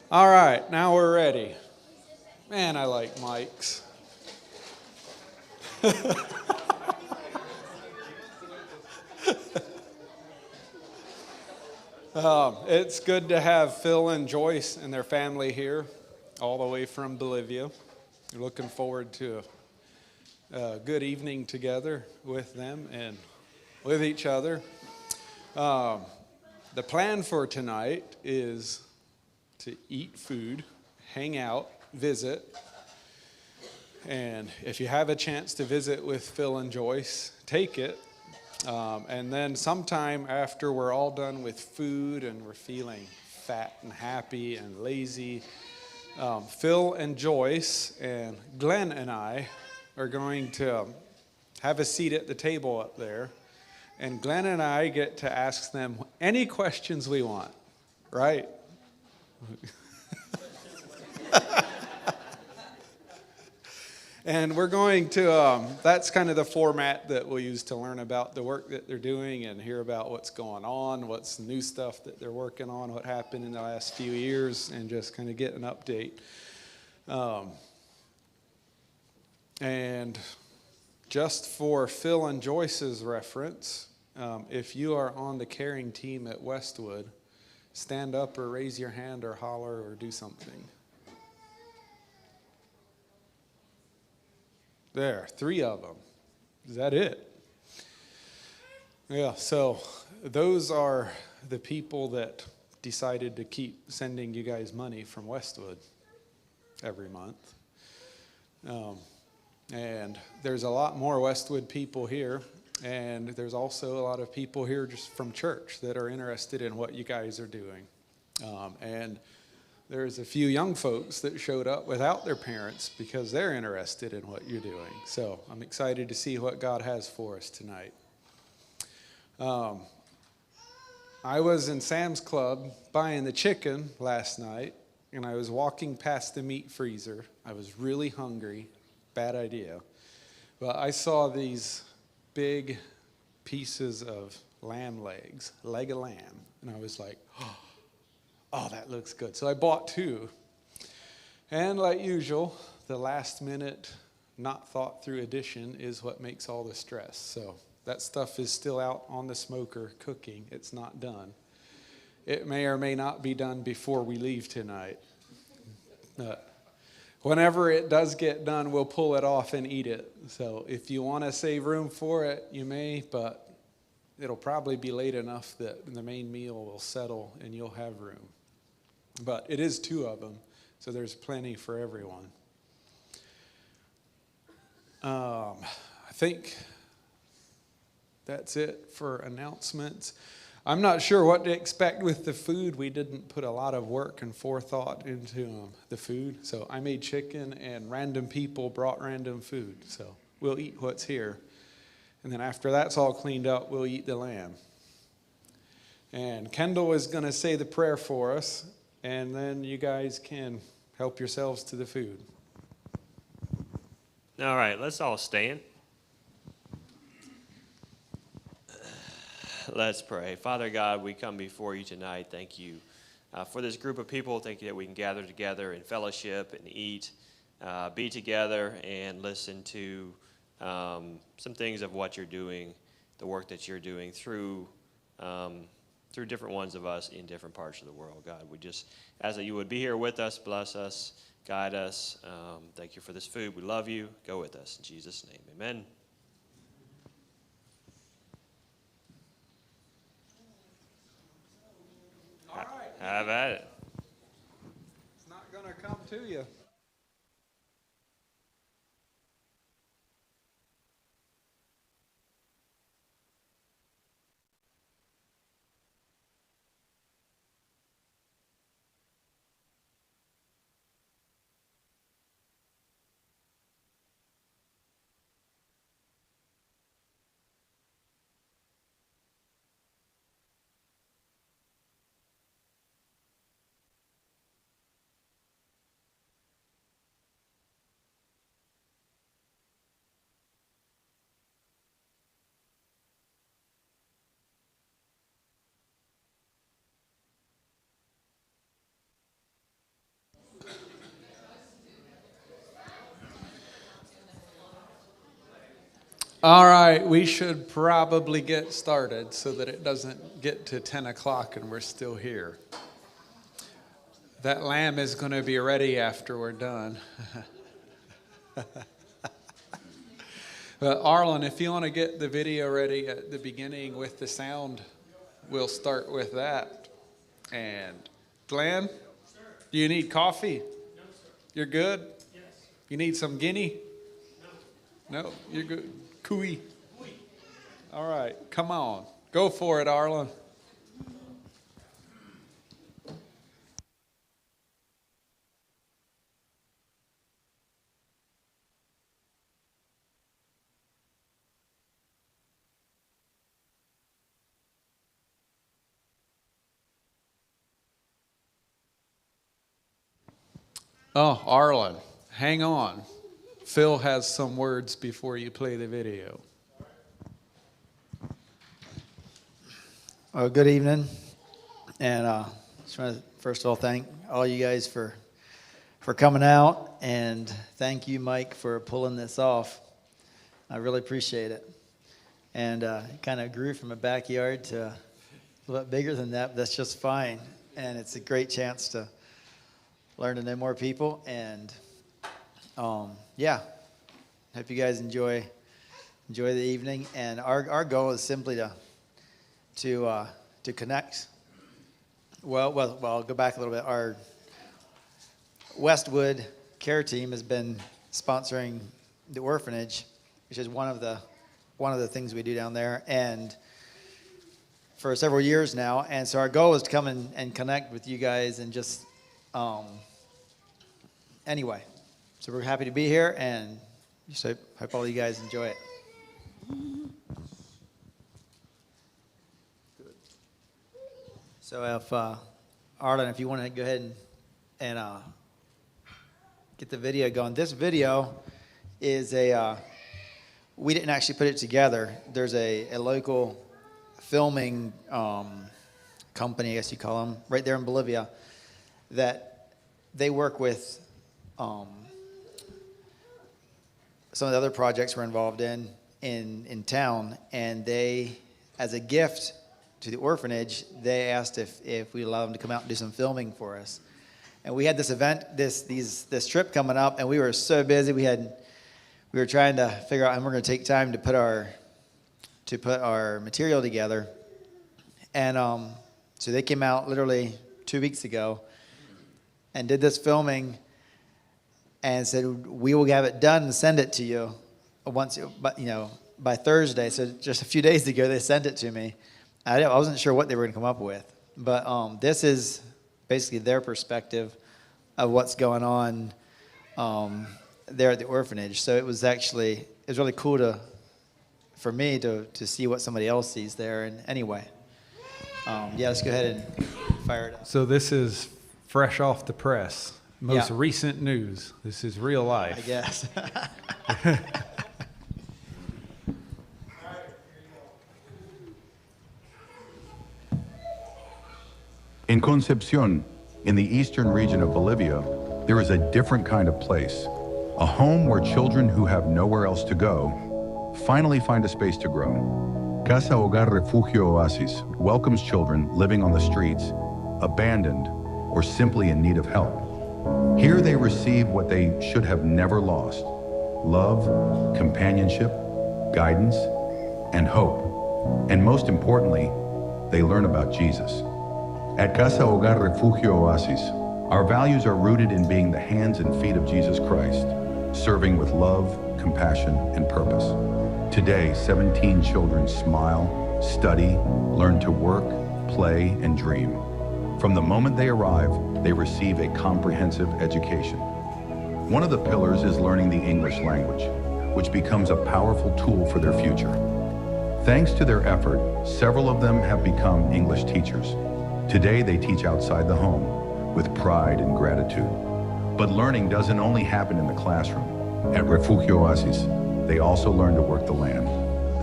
All right, now we're ready. Man, I like mics. It's good to have Phil and Joyce and their family here, all the way from Bolivia. We're looking forward to a good evening together with them and with each other. The plan for tonight is to eat food, hang out, visit. And if you have a chance to visit with Phil and Joyce, take it. And then sometime after we're all done with food and we're feeling fat and happy and lazy, Phil and Joyce and Glenn and I are going to have a seat at the table up there. And Glenn and I get to ask them any questions we want, right? And we're going to, that's kind of the format that we'll use to learn about the work that they're doing and hear about what's going on, what's new stuff that they're working on, what happened in the last few years, and just kind of get an update. And just for Phil and Joyce's reference, if you are on the caring team at Westwood, stand up or raise your hand or holler or do something. There, 3 of them. Is that it? Yeah, so those are the people that decided to keep sending you guys money from Westwood every month. And there's a lot more Westwood people here, and there's also a lot of people here just from church that are interested in what you guys are doing. And there's a few young folks that showed up without their parents because they're interested in what you're doing. So I'm excited to see what God has for us tonight. I was in Sam's Club buying the chicken last night, and I was walking past the meat freezer. I was really hungry. Bad idea. But I saw these big pieces of lamb legs, leg of lamb, and I was like, oh, that looks good. So I bought 2. And like usual, the last minute, not thought through addition is what makes all the stress. So that stuff is still out on the smoker cooking. It's not done. It may or may not be done before we leave tonight. Whenever it does get done, we'll pull it off and eat it. So if you want to save room for it, you may, but it'll probably be late enough that the main meal will settle and you'll have room. But it is 2 of them, so there's plenty for everyone. I think that's it for announcements. I'm not sure what to expect with the food. We didn't put a lot of work and forethought into the food. So I made chicken, and random people brought random food. So we'll eat what's here. And then after that's all cleaned up, we'll eat the lamb. And Kendall is going to say the prayer for us. And then you guys can help yourselves to the food. All right, let's all stand. Let's pray. Father God, we come before you tonight. Thank you for this group of people. Thank you that we can gather together in fellowship and eat, be together, and listen to some things of what you're doing, the work that you're doing through different ones of us in different parts of the world. God, we just ask that you would be here with us, bless us, guide us. Thank you for this food. We love you. Go with us. In Jesus' name, amen. All right. Have at it. It's not going to come to you. All right, we should probably get started so that it doesn't get to 10 o'clock and we're still here. That lamb is going to be ready after we're done. But Arlen, if you want to get the video ready at the beginning with the sound, we'll start with that. And Glenn, do you need coffee? No, sir. You're good? Yes. You need some guinea? No. No, you're good. Cooey. All right, come on. Go for it, Arlen. Oh, Arlen, hang on. Phil has some words before you play the video. Well, good evening. And just want to first of all thank all you guys for coming out, and thank you, Mike, for pulling this off. I really appreciate it. And it kind of grew from a backyard to a little bit bigger than that, but that's just fine. And it's a great chance to learn to know more people. And yeah, hope you guys enjoy the evening. And our goal is simply to connect. Well, I'll go back a little bit. Our Westwood care team has been sponsoring the orphanage, which is one of the things we do down there, and for several years now. And so our goal is to come and connect with you guys, and just anyway. So we're happy to be here, and just hope all you guys enjoy it. So if Arlen, if you want to go ahead and get the video going. This video is we didn't actually put it together. There's a local filming company, I guess you call them, right there in Bolivia, that they work with some of the other projects we're involved in town, and they, as a gift to the orphanage, they asked if we allow them to come out and do some filming for us. And we had this event, this trip coming up, and we were so busy. We were trying to figure out, and we're going to take time to put our material together. And so they came out literally 2 weeks ago and did this filming, and said we will have it done and send it to you by Thursday. So just a few days ago, they sent it to me. I wasn't sure what they were going to come up with, but this is basically their perspective of what's going on there at the orphanage. So it was really cool for me to see what somebody else sees there. And anyway, yeah, let's go ahead and fire it up. So this is fresh off the press, most recent news. This is real life, I guess. In Concepcion, in the eastern region of Bolivia, there is a different kind of place. A home where children who have nowhere else to go finally find a space to grow. Casa Hogar Refugio Oasis welcomes children living on the streets, abandoned, or simply in need of help. Here they receive what they should have never lost: love, companionship, guidance, and hope. And most importantly, they learn about Jesus. At Casa Hogar Refugio Oasis, our values are rooted in being the hands and feet of Jesus Christ, serving with love, compassion, and purpose. Today, 17 children smile, study, learn to work, play, and dream. From the moment they arrive, they receive a comprehensive education. One of the pillars is learning the English language, which becomes a powerful tool for their future. Thanks to their effort, several of them have become English teachers. Today, they teach outside the home with pride and gratitude. But learning doesn't only happen in the classroom. At Refugio Oasis, they also learn to work the land.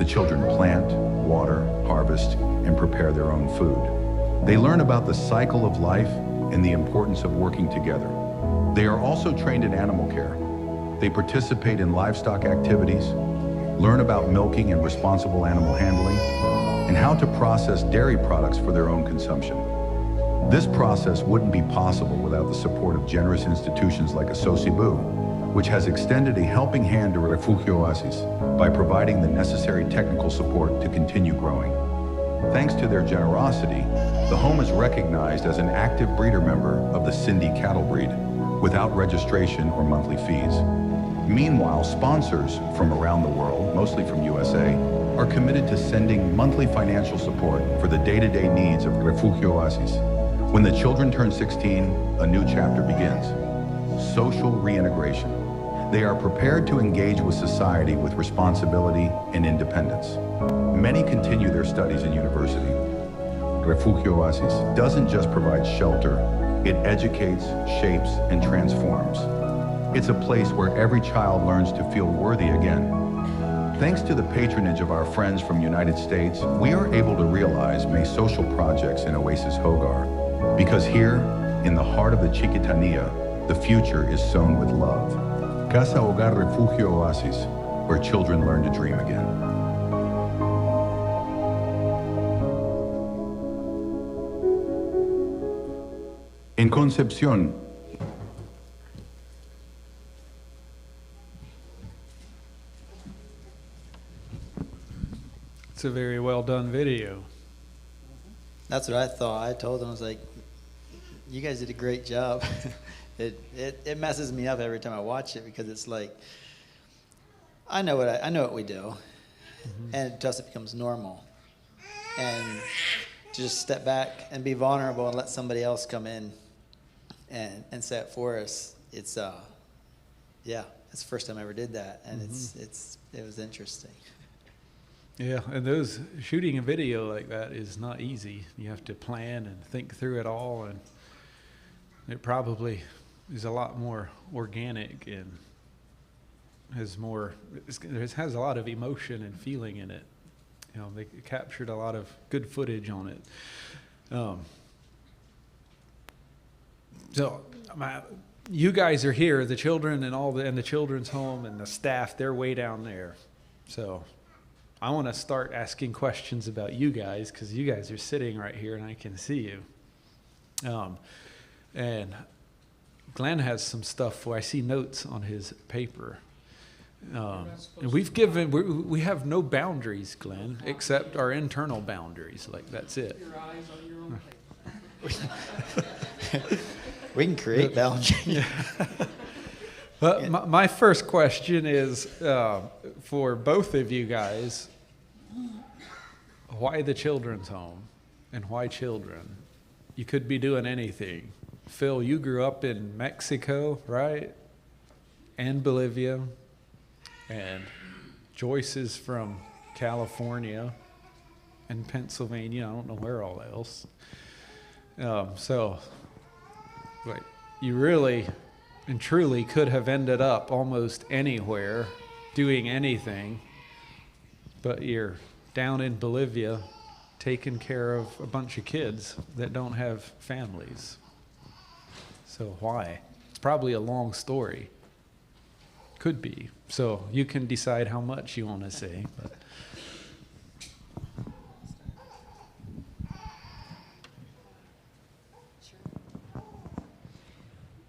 The children plant, water, harvest, and prepare their own food. They learn about the cycle of life and the importance of working together. They are also trained in animal care. They participate in livestock activities, learn about milking and responsible animal handling, and how to process dairy products for their own consumption. This process wouldn't be possible without the support of generous institutions like Asocibu, which has extended a helping hand to Refugio Oasis by providing the necessary technical support to continue growing. Thanks to their generosity, the home is recognized as an active breeder member of the Cindy cattle breed, without registration or monthly fees. Meanwhile, sponsors from around the world, mostly from USA, are committed to sending monthly financial support for the day-to-day needs of Refugio Oasis. When the children turn 16, a new chapter begins: social reintegration. They are prepared to engage with society with responsibility and independence. Many continue their studies in university. Refugio Oasis doesn't just provide shelter, it educates, shapes, and transforms. It's a place where every child learns to feel worthy again. Thanks to the patronage of our friends from United States, we are able to realize many social projects in Oasis Hogar. Because here, in the heart of the Chiquitania, the future is sown with love. Casa Hogar Refugio Oasis, where children learn to dream again. En Concepción, It's a very well done video. That's what I thought. I told them, I was like, you guys did a great job. It messes me up every time I watch it, because it's like, I know what we do, and to us it becomes normal. And to just step back and be vulnerable and let somebody else come in and say it for us. It's it's the first time I ever did that, and it was interesting. Yeah, and shooting a video like that is not easy. You have to plan and think through it all, and it probably is a lot more organic and has a lot of emotion and feeling in it. You know, they captured a lot of good footage on it. You guys are here, the children and the children's home and the staff, they're way down there. So I want to start asking questions about you guys, because you guys are sitting right here and I can see you. And Glenn has some stuff where I see notes on his paper. And we have no boundaries, Glenn, except our internal boundaries. Like, that's it. Your eyes on your own paper. We can create boundaries. Yeah. But my first question is for both of you guys: why the children's home, and why children? You could be doing anything. Phil, you grew up in Mexico, right? And Bolivia. And Joyce is from California and Pennsylvania. I don't know where all else. So you really and truly could have ended up almost anywhere doing anything, but you're down in Bolivia taking care of a bunch of kids that don't have families. So why? It's probably a long story. Could be. So you can decide how much you want to say. But.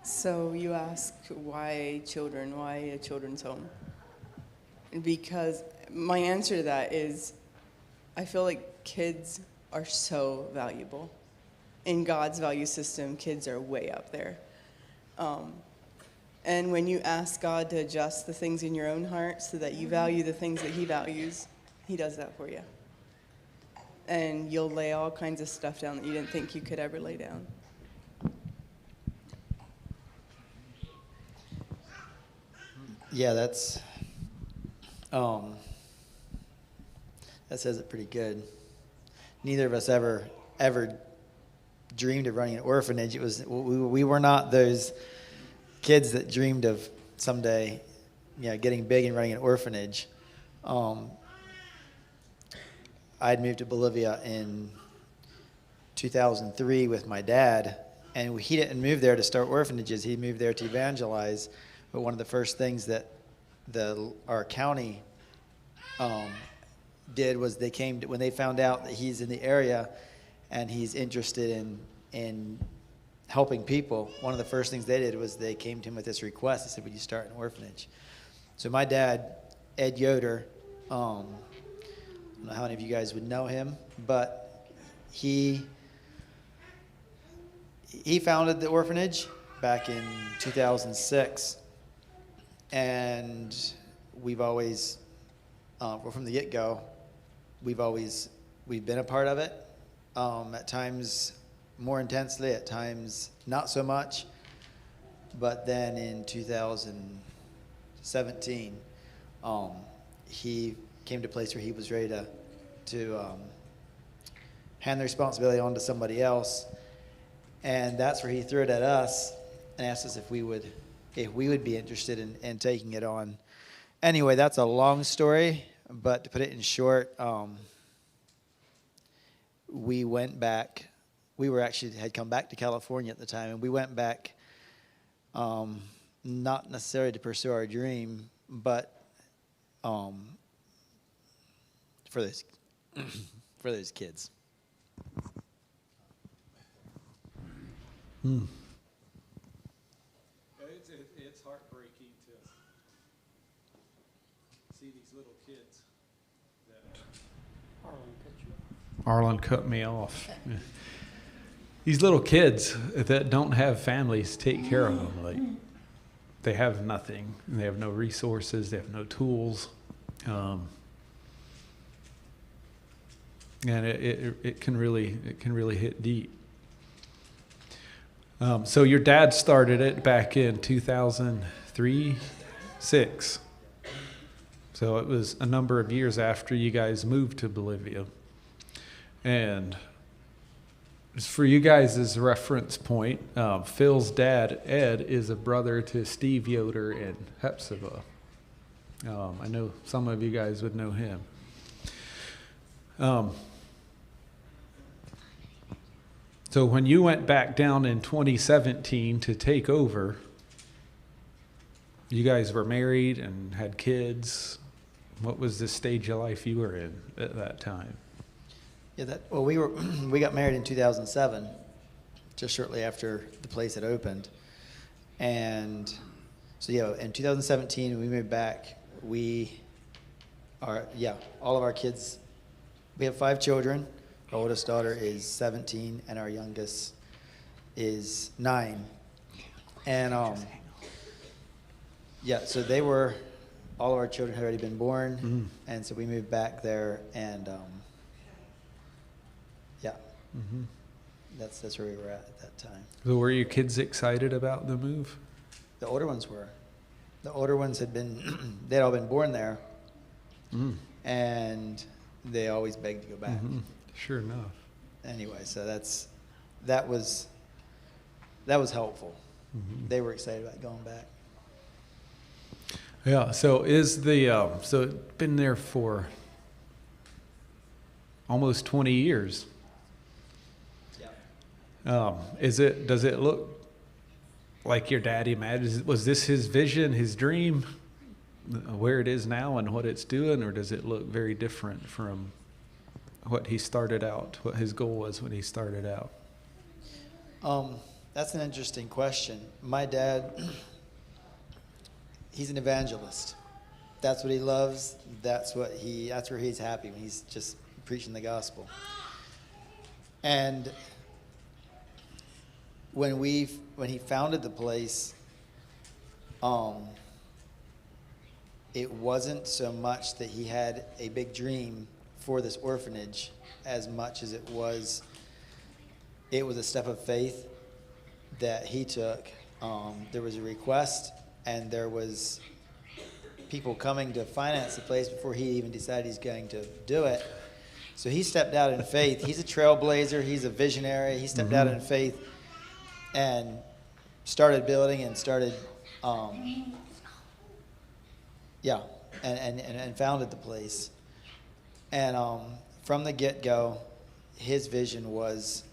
So you ask why children, why a children's home? Because my answer to that is, I feel like kids are so valuable. In God's value system, kids are way up there. And when you ask God to adjust the things in your own heart so that you value the things that He values, He does that for you. And you'll lay all kinds of stuff down that you didn't think you could ever lay down. Yeah, that says it pretty good. Neither of us ever dreamed of running an orphanage. We were not those kids that dreamed of someday, getting big and running an orphanage. I'd moved to Bolivia in 2003 with my dad, and he didn't move there to start orphanages. He moved there to evangelize. But one of the first things that our county did was they came when they found out that he's in the area and he's interested in helping people. One of the first things they did was they came to him with this request. They said, "Would you start an orphanage?" So my dad, Ed Yoder, I don't know how many of you guys would know him, but he founded the orphanage back in 2006, and we've always, from the get-go, we've been a part of it. At times more intensely, at times not so much. But then in 2017, he came to a place where he was ready to hand the responsibility on to somebody else. And that's where he threw it at us and asked us if we would be interested in taking it on. Anyway, that's a long story, but to put it in short, we went back. We had come back to California at the time, and we went back not necessarily to pursue our dream, but for those kids. It's heartbreaking to see these little kids. Arlen cut me off. These little kids that don't have families take care of them. Like, they have nothing. They have no resources. They have no tools. And it can really hit deep. So your dad started it back in 2003, 6. So it was a number of years after you guys moved to Bolivia. And for you guys as a reference point, Phil's dad, Ed, is a brother to Steve Yoder and Hepzibah. I know some of you guys would know him. So when you went back down in 2017 to take over, you guys were married and had kids. What was the stage of life you were in at that time? Yeah, we got married in 2007, just shortly after the place had opened. And so in 2017 when we moved back, all of our kids, we have 5 children. Our oldest daughter is 17 and our youngest is 9. And so all of our children had already been born, and so we moved back there, and that's where we were at that time. So were your kids excited about the move? The older ones were. The older ones they'd all been born there, and they always begged to go back. Sure enough. Anyway, so that was helpful. They were excited about going back. Yeah. So so it's been there for almost 20 years. Yeah. Does it look like your dad imagined? Was this his vision, his dream, where it is now and what it's doing, or does it look very different from what he started out, what his goal was when he started out? That's an interesting question. My dad, he's an evangelist. That's what he loves. That's where he's happy, when he's just preaching the gospel. And when he founded the place, it wasn't so much that he had a big dream for this orphanage as much as it was a step of faith that he took. There was a request, and there was people coming to finance the place before he even decided he's going to do it. So he stepped out in faith. He's a trailblazer. He's a visionary. He stepped out in faith and started building and started, and founded the place. And from the get-go, his vision was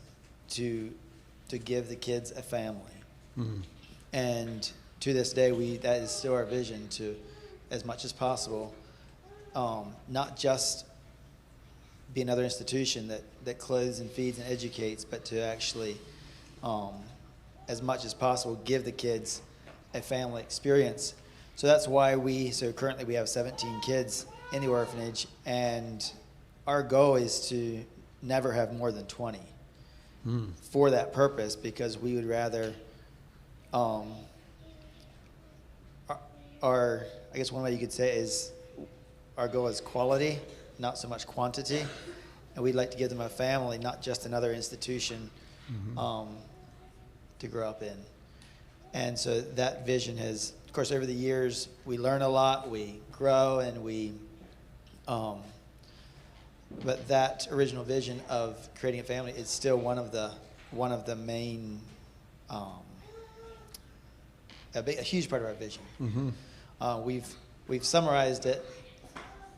to give the kids a family. And to this day, that is still our vision, to, as much as possible, not just be another institution that clothes and feeds and educates, but to actually, as much as possible, give the kids a family experience. So that's why currently we have 17 kids in the orphanage, and our goal is to never have more than 20 for that purpose, because we would rather, I guess one way you could say it is our goal is quality, not so much quantity, and we'd like to give them a family, not just another institution to grow up in. And so that vision has, of course, over the years, we learn a lot, we grow, and but that original vision of creating a family is still one of the main, a huge part of our vision. We've summarized it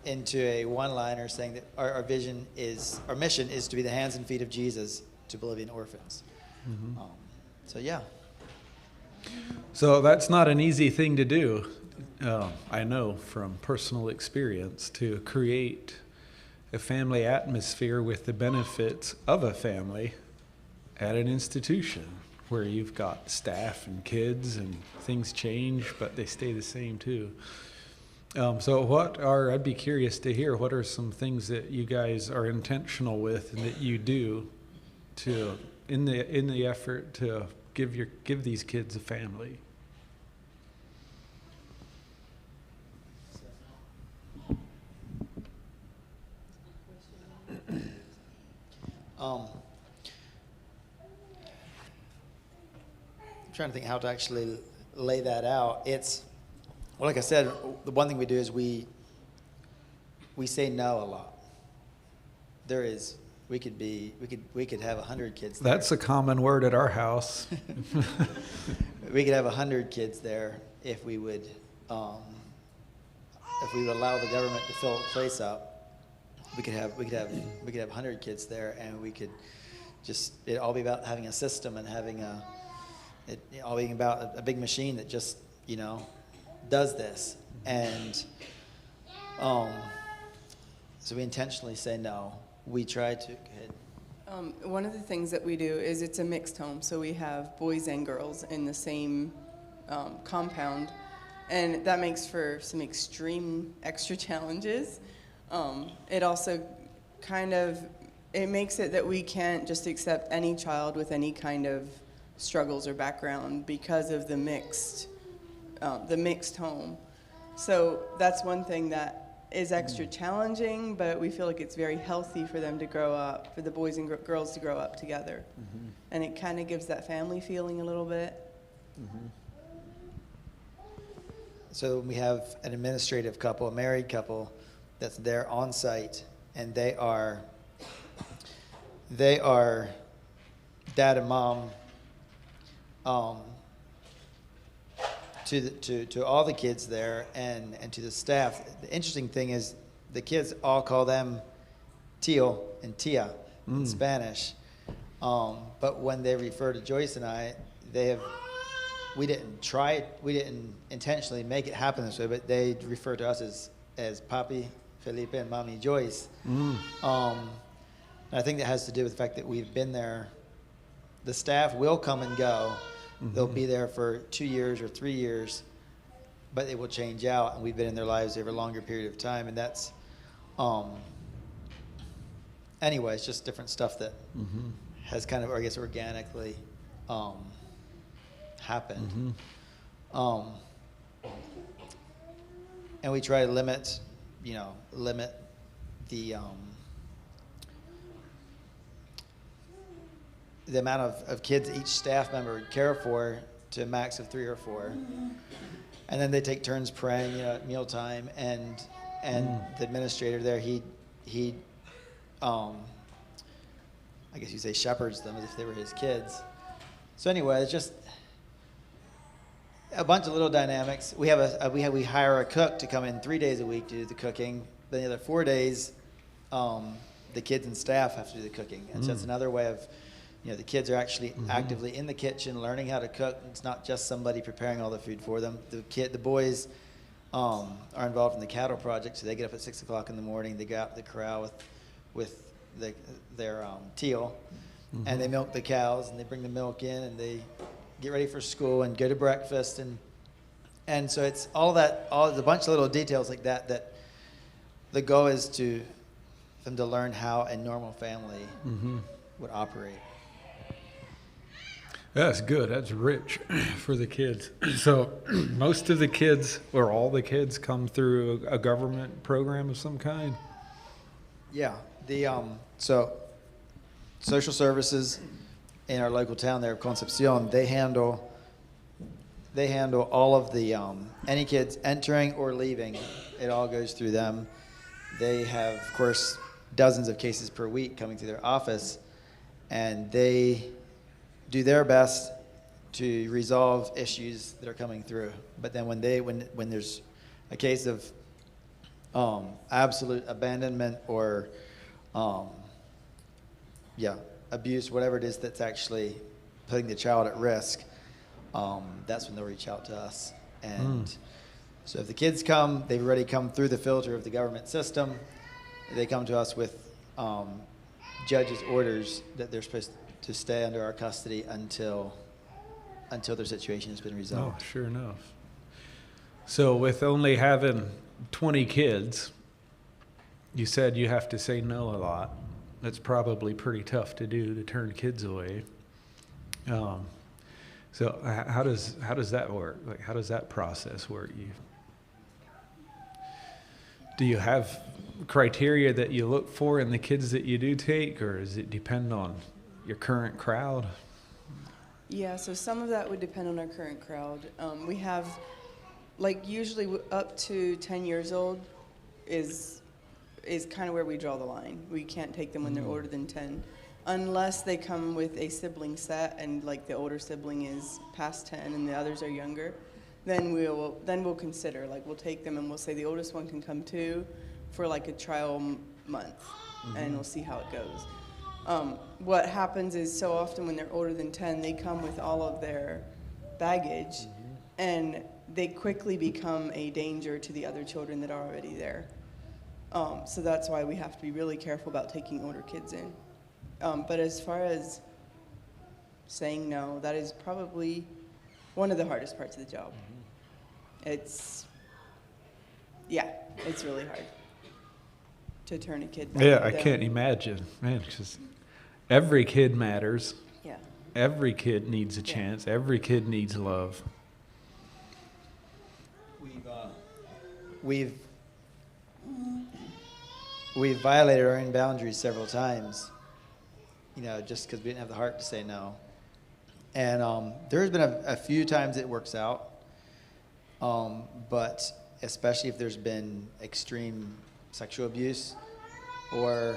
into a one-liner saying that our mission is to be the hands and feet of Jesus to Bolivian orphans. So yeah. So that's not an easy thing to do. I know from personal experience, to create a family atmosphere with the benefits of a family at an institution where you've got staff and kids and things change, but they stay the same too. So I'd be curious to hear, what are some things that you guys are intentional with and that you do in the effort to give these kids a family? I'm trying to think how to actually lay that out. Well, like I said, the one thing we do is we say no a lot. We could have 100 kids there. That's a common word at our house. We could have 100 kids there if we would allow the government to fill the place up. We could have 100 kids there, and we could it all be about having a system and having it all being about a big machine that just does this. And so we intentionally say no. We try to. Go ahead. One of the things that we do is it's a mixed home, so we have boys and girls in the same compound, and that makes for some extreme extra challenges. It also it makes it that we can't just accept any child with any kind of struggles or background because of the mixed home. So that's one thing that is extra challenging, but we feel like it's very healthy for them to grow up, for the boys and girls to grow up together. And it kind of gives that family feeling a little bit. So we have an administrative couple, a married couple, that's there on site, and they are dad and mom to all the kids there and to the staff. The interesting thing is the kids all call them Tio and Tia in Spanish. But when they refer to Joyce and I, we didn't intentionally make it happen this way, but they refer to us as Papi Felipe and Mommy Joyce. And I think that has to do with the fact that we've been there. The staff will come and go. They'll be there for 2 years or 3 years, but it will change out, and we've been in their lives over a longer period of time, and that's, anyway, it's just different stuff that has kind of, I guess, organically happened. And we try to limit the amount of kids each staff member would care for to a max of 3 or 4. And then they take turns praying, at mealtime, and the administrator there, he I guess you say shepherds them as if they were his kids. So anyway, it's just a bunch of little dynamics. We hire a cook to come in 3 days a week to do the cooking. Then the other 4 days, the kids and staff have to do the cooking. And so it's another way of, the kids are actually actively in the kitchen learning how to cook. It's not just somebody preparing all the food for them. The boys are involved in the cattle project, so they get up at 6 o'clock in the morning. They go out to the corral with their teal, and they milk the cows, and they bring the milk in, and they get ready for school and go to breakfast, and so it's a bunch of little details like that the goal is for them to learn how a normal family would operate. That's good. That's rich for the kids. So most of the kids, or all the kids, come through a government program of some kind? Yeah. So social services in our local town there of Concepcion, they handle all of the any kids entering or leaving. It all goes through them. They have, of course, dozens of cases per week coming through their office, and they do their best to resolve issues that are coming through. But then when there's a case of absolute abandonment or abuse, whatever it is that's actually putting the child at risk, that's when they'll reach out to us. And so if the kids come, they've already come through the filter of the government system. They come to us with judge's orders that they're supposed to stay under our custody until their situation has been resolved. Oh, sure enough. So with only having 20 kids, you said you have to say no a lot. That's probably pretty tough to do, to turn kids away. So how does that work? Like, how does that process work? Do you have criteria that you look for in the kids that you do take, or does it depend on your current crowd? Yeah, so some of that would depend on our current crowd. We have, usually up to 10 years old is kind of where we draw the line. We can't take them when they're older than 10, unless they come with a sibling set and the older sibling is past 10 and the others are younger. Then we'll consider, we'll take them and we'll say the oldest one can come too for a trial month, and we'll see how it goes. What happens is so often when they're older than 10, they come with all of their baggage, and they quickly become a danger to the other children that are already there. So that's why we have to be really careful about taking older kids in. But as far as saying no, that is probably one of the hardest parts of the job. It's really hard to turn a kid down. Yeah, I can't imagine, man, because every kid matters. Yeah. Every kid needs a chance. Every kid needs love. We've violated our own boundaries several times, just because we didn't have the heart to say no. And there's been a few times it works out, but especially if there's been extreme sexual abuse or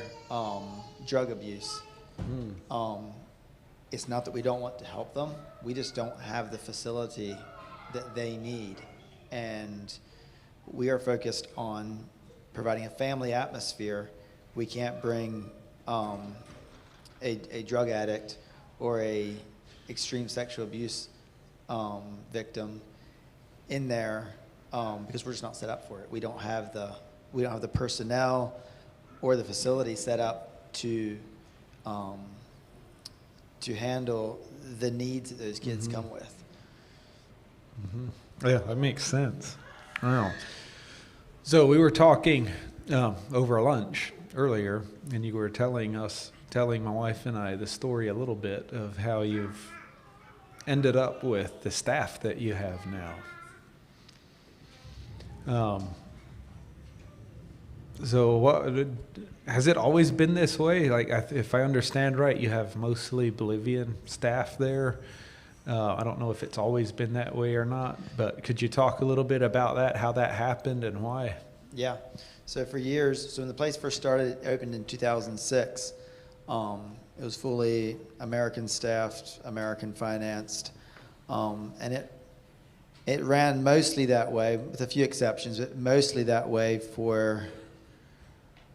drug abuse. It's not that we don't want to help them. We just don't have the facility that they need. And we are focused on providing a family atmosphere. We can't bring a drug addict or a extreme sexual abuse victim in there because we're just not set up for it. We don't have the personnel or the facility set up to handle the needs that those kids come with. Yeah, that makes sense. Wow. So we were talking over lunch earlier, and you were telling my wife and I the story a little bit of how you've ended up with the staff that you have now. So what has it always been this way? If I understand right, you have mostly Bolivian staff there. I don't know if it's always been that way or not, but could you talk a little bit about that, how that happened and why? Yeah. So for years, when the place first started, it opened in 2006. It was fully American staffed, American financed, and it ran mostly that way, with a few exceptions, but mostly that way for.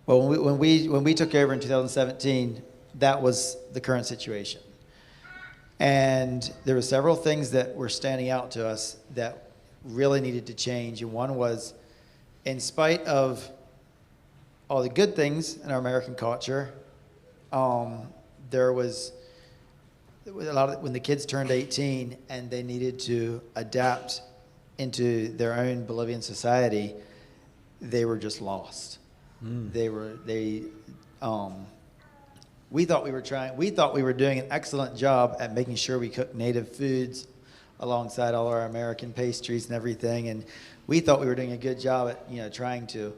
Well, when we took over in 2017, that was the current situation. And there were several things that were standing out to us that really needed to change. And one was, in spite of all the good things in our American culture, there was a lot of, when the kids turned 18 and they needed to adapt into their own Bolivian society, they were just lost. We thought we were doing an excellent job at making sure we cooked native foods alongside all our American pastries and everything, and we thought we were doing a good job at trying to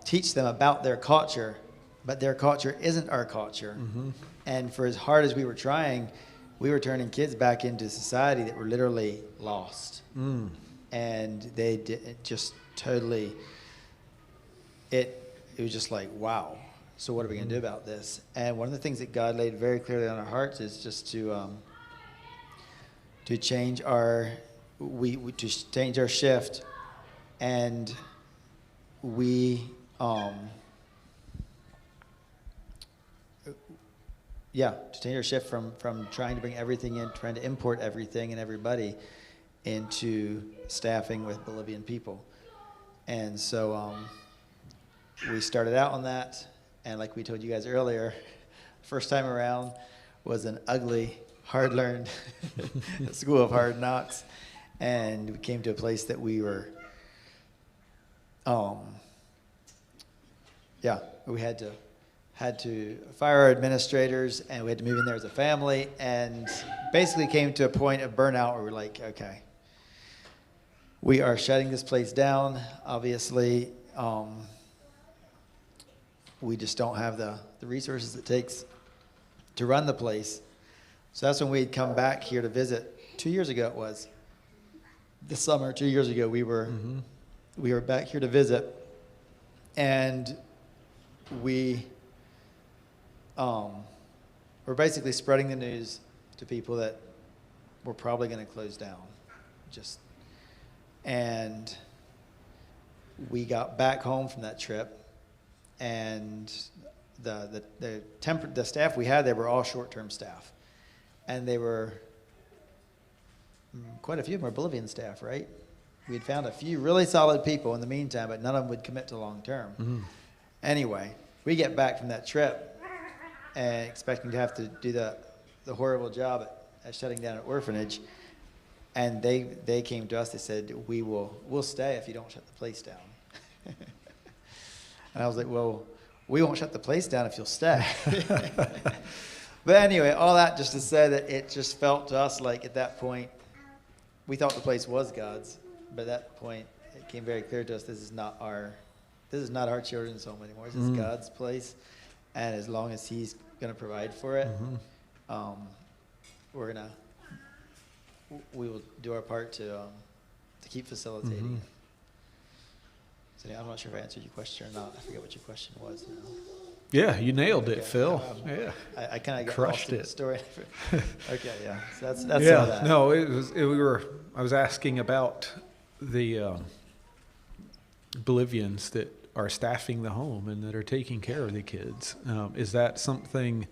teach them about their culture, but their culture isn't our culture. And for as hard as we were trying, we were turning kids back into society that were literally lost. And they just totally, it was just like, wow, so what are we going to do about this? And one of the things that God laid very clearly on our hearts is just to change our shift, and to change our shift from trying to bring everything in, trying to import everything and everybody into staffing with Bolivian people. And so we started out on that, and like we told you guys earlier, first time around was an ugly, hard-learned school of hard knocks, and we came to a place that we were, we had to fire our administrators, and we had to move in there as a family, and basically came to a point of burnout where we're like, okay, we are shutting this place down. Obviously, we just don't have the resources it takes to run the place. So that's when we'd come back here to visit. 2 years ago it was. This summer, 2 years ago, we were back here to visit, and we're basically spreading the news to people that we're probably going to close down. And we got back home from that trip, and the staff we had, they were all short-term staff, and they were quite a few of them were Bolivian staff, right? We had found a few really solid people in the meantime, but none of them would commit to long-term. Anyway, we get back from that trip and expecting to have to do the horrible job at shutting down an orphanage, and they came to us. They said, we'll stay if you don't shut the place down. And I was like, well, we won't shut the place down if you'll stay. But anyway, all that just to say that it just felt to us like at that point, we thought the place was God's, but at that point it became very clear to us this is not our children's home anymore. This is God's place, and as long as He's going to provide for it, we will do our part to keep facilitating it. So yeah, I'm not sure if I answered your question or not. I forget what your question was now. Yeah, you nailed it, Phil. Yeah, I kind of got crushed lost in it. the story. Okay, yeah. So that's yeah. all that. No, I was asking about the Bolivians that are staffing the home and that are taking care of the kids. Is that something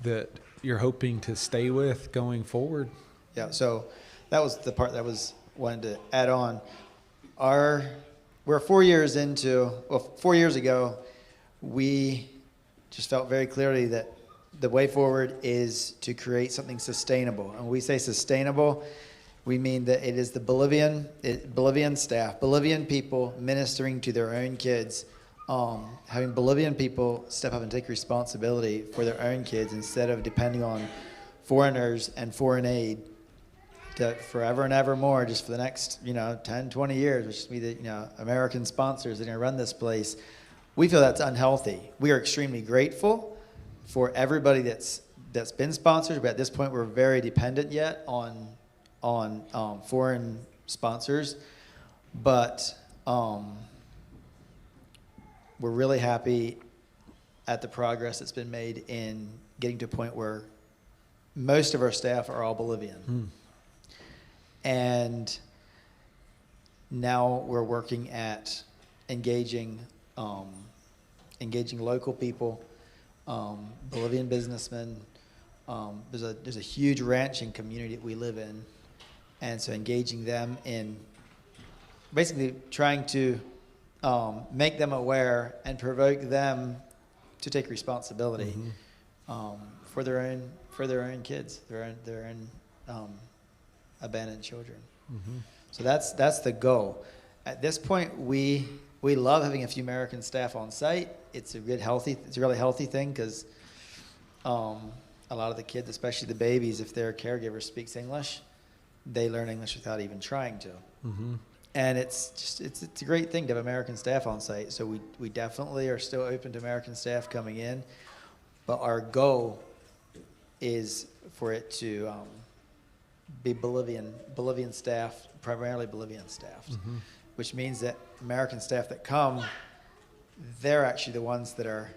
that you're hoping to stay with going forward? Yeah. So that was the part that I was wanted to add on. We're 4 years into. Well, 4 years ago, we just felt very clearly that the way forward is to create something sustainable. And when we say sustainable, we mean that it is the Bolivian staff, Bolivian people ministering to their own kids, having Bolivian people step up and take responsibility for their own kids instead of depending on foreigners and foreign aid to forever and ever more, just for the next 10, 20 years, which is be the American sponsors that are going to run this place. We feel that's unhealthy. We are extremely grateful for everybody that's been sponsors, but at this point we're very dependent yet on foreign sponsors. But we're really happy at the progress that's been made in getting to a point where most of our staff are all Bolivian. And now we're working at engaging local people, Bolivian businessmen. There's a huge ranching community that we live in, And so engaging them in basically trying to make them aware and provoke them to take responsibility for their own kids, their own abandoned children. So that's the goal. At this point, we love having a few American staff on site. It's a really healthy thing because a lot of the kids, especially the babies, if their caregiver speaks English, they learn English without even trying to. And it's a great thing to have American staff on site. So we definitely are still open to American staff coming in, but our goal is for it to be Bolivian staff, primarily Bolivian staff, which means that American staff that come, they're actually the ones that are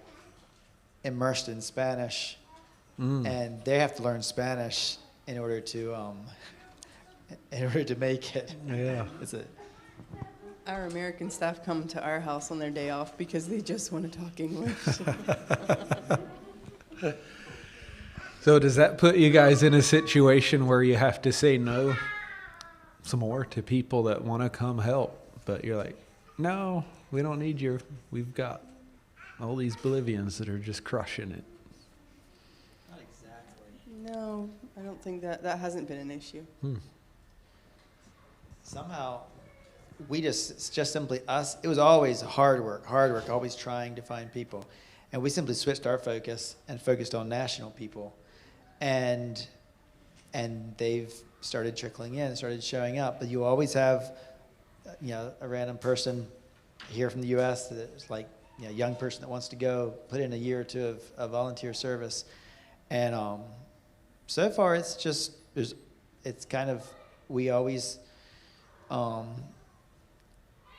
immersed in Spanish, and they have to learn Spanish in order to make it. Yeah. Our American staff come to our house on their day off because they just want to talk English. So does that put you guys in a situation where you have to say no some more to people that want to come help, but you're like, no, we don't need you. We've got all these Bolivians that are just crushing it. Not exactly. No, I don't think that hasn't been an issue. Somehow, it's just simply us. It was always hard work, always trying to find people. And we simply switched our focus and focused on national people. And they've started trickling in, started showing up. But you always have, a random person here from the U.S. that's like, a young person that wants to go put in a year or two of volunteer service. And so far, it's kind of, we always,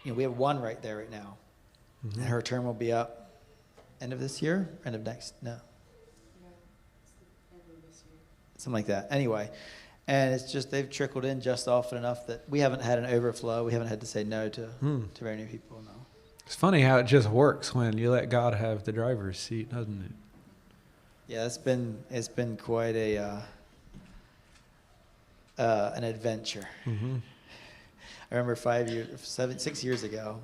we have one right there right now. And her term will be up end of this year, end of next, no. Something like that. Anyway, and it's just they've trickled in just often enough that we haven't had an overflow. We haven't had to say no to very many people. No. It's funny how it just works when you let God have the driver's seat, doesn't it? Yeah, it's been quite an adventure. I remember 6 years ago,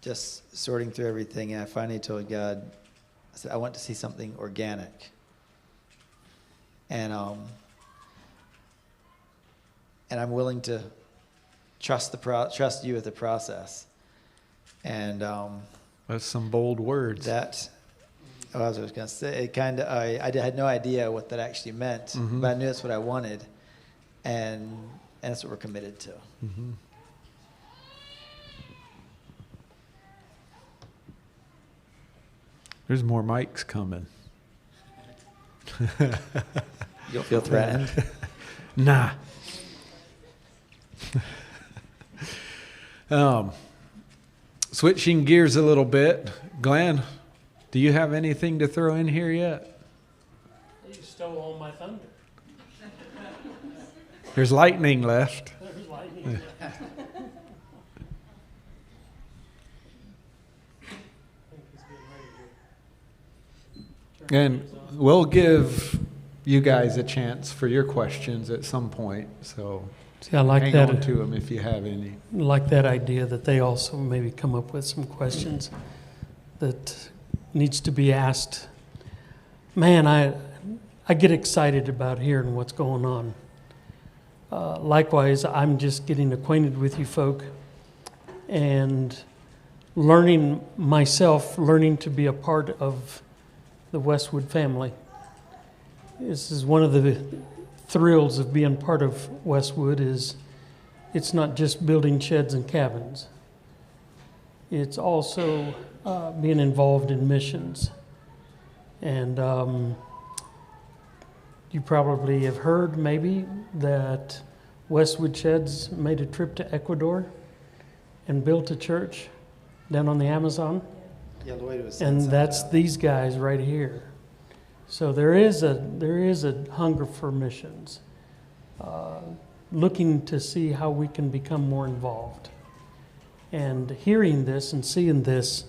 just sorting through everything, and I finally told God, I said, I want to see something organic. And I'm willing to trust you with the process. And That's some bold words. I was going to say, I had no idea what that actually meant, but I knew that's what I wanted, and that's what we're committed to. There's more mics coming. You don't feel threatened? Nah. Switching gears a little bit, Glenn, do you have anything to throw in here yet? You stole all my thunder. There's lightning left. There's lightning. And we'll give you guys a chance for your questions at some point, so See, I like hang that. on to them if you have any. Like that idea that they also maybe come up with some questions that needs to be asked. Man, I get excited about hearing what's going on. Likewise, I'm just getting acquainted with you folk and learning to be a part of the Westwood family. This is one of the thrills of being part of Westwood is it's not just building sheds and cabins. It's also being involved in missions. And you probably have heard maybe that Westwood Sheds made a trip to Ecuador and built a church down on the Amazon. Yeah, Lloyd was And that's these guys right here. So there is a hunger for missions, looking to see how we can become more involved. And hearing this and seeing this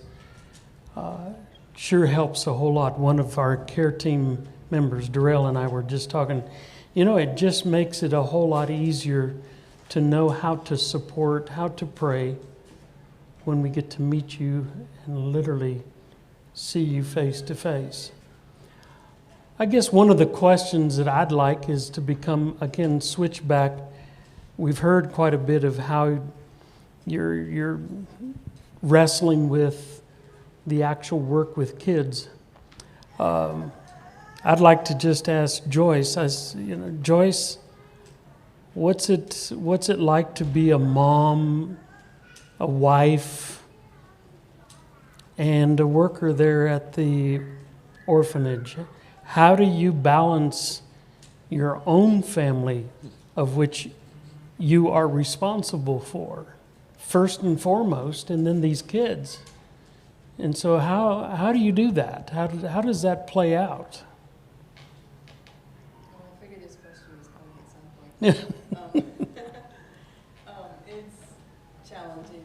sure helps a whole lot. One of our care team members, Darrell, and I were just talking. You know, it just makes it a whole lot easier to know how to support, how to pray when we get to meet you and literally see you face to face. I guess one of the questions that I'd like is to become, again, switch back. We've heard quite a bit of how you're wrestling with the actual work with kids. I'd like to just ask Joyce, Joyce, what's it like to be a mom, a wife, and a worker there at the orphanage? How do you balance your own family, of which you are responsible for, first and foremost, and then these kids? And so how do you do that? How does that play out? Well, I figured this question was coming at some point. It's challenging.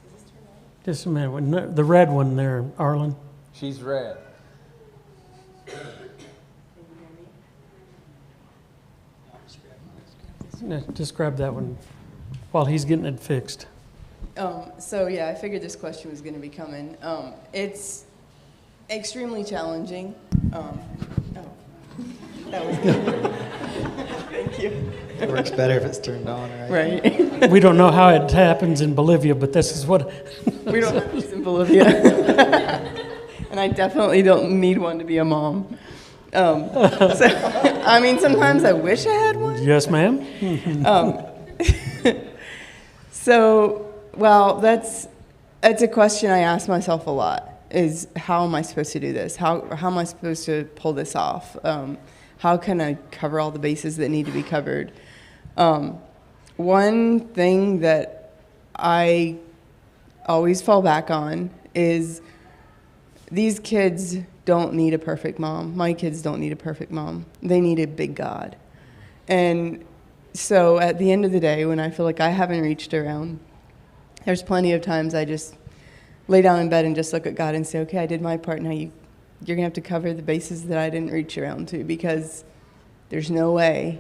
Is this turned on? Just a minute. The red one there, Arlen. She's red. Can you hear me? Just grab that one while he's getting it fixed. So yeah, I figured this question was going to be coming. It's extremely challenging. That was good. Thank you. It works better if it's turned on, right? Right. We don't know how it happens in Bolivia, but this is what. We don't have these in Bolivia. And I definitely don't need one to be a mom. I mean, sometimes I wish I had one. Yes, ma'am. Well, that's a question I ask myself a lot, is how am I supposed to do this? How am I supposed to pull this off? How can I cover all the bases that need to be covered? One thing that I always fall back on is these kids don't need a perfect mom. My kids don't need a perfect mom. They need a big God. And so at the end of the day, when I feel like I haven't reached around, there's plenty of times I just lay down in bed and just look at God and say, okay, I did my part. Now you're going to have to cover the bases that I didn't reach around to, because there's no way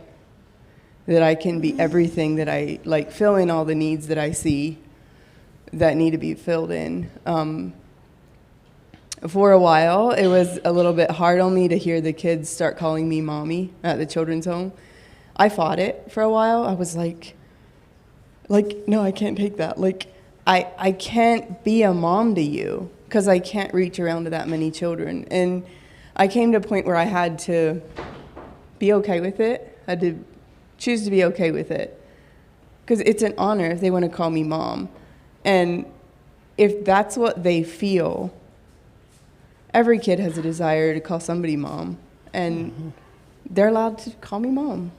that I can be everything that fill in all the needs that I see that need to be filled in. For a while, it was a little bit hard on me to hear the kids start calling me mommy at the children's home. I fought it for a while. I was like, no, I can't take that. I can't be a mom to you because I can't reach around to that many children. And I came to a point where I had to be okay with it. I had to choose to be okay with it, because it's an honor if they want to call me mom. And if that's what they feel, every kid has a desire to call somebody mom, and they're allowed to call me mom.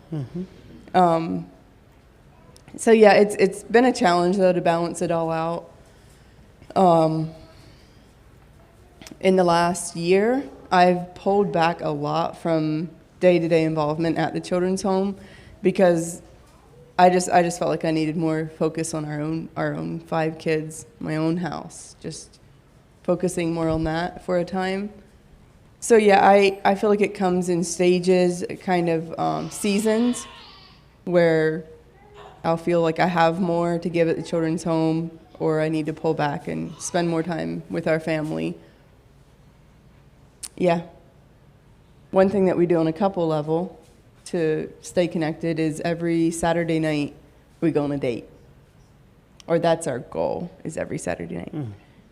So yeah, it's been a challenge though to balance it all out. In the last year, I've pulled back a lot from day-to-day involvement at the children's home, because I just felt like I needed more focus on our own 5 kids, my own house, just focusing more on that for a time. So yeah, I feel like it comes in stages, kind of seasons, where I'll feel like I have more to give at the children's home, or I need to pull back and spend more time with our family. Yeah. One thing that we do on a couple level to stay connected is every Saturday night we go on a date. Or that's our goal, is every Saturday night.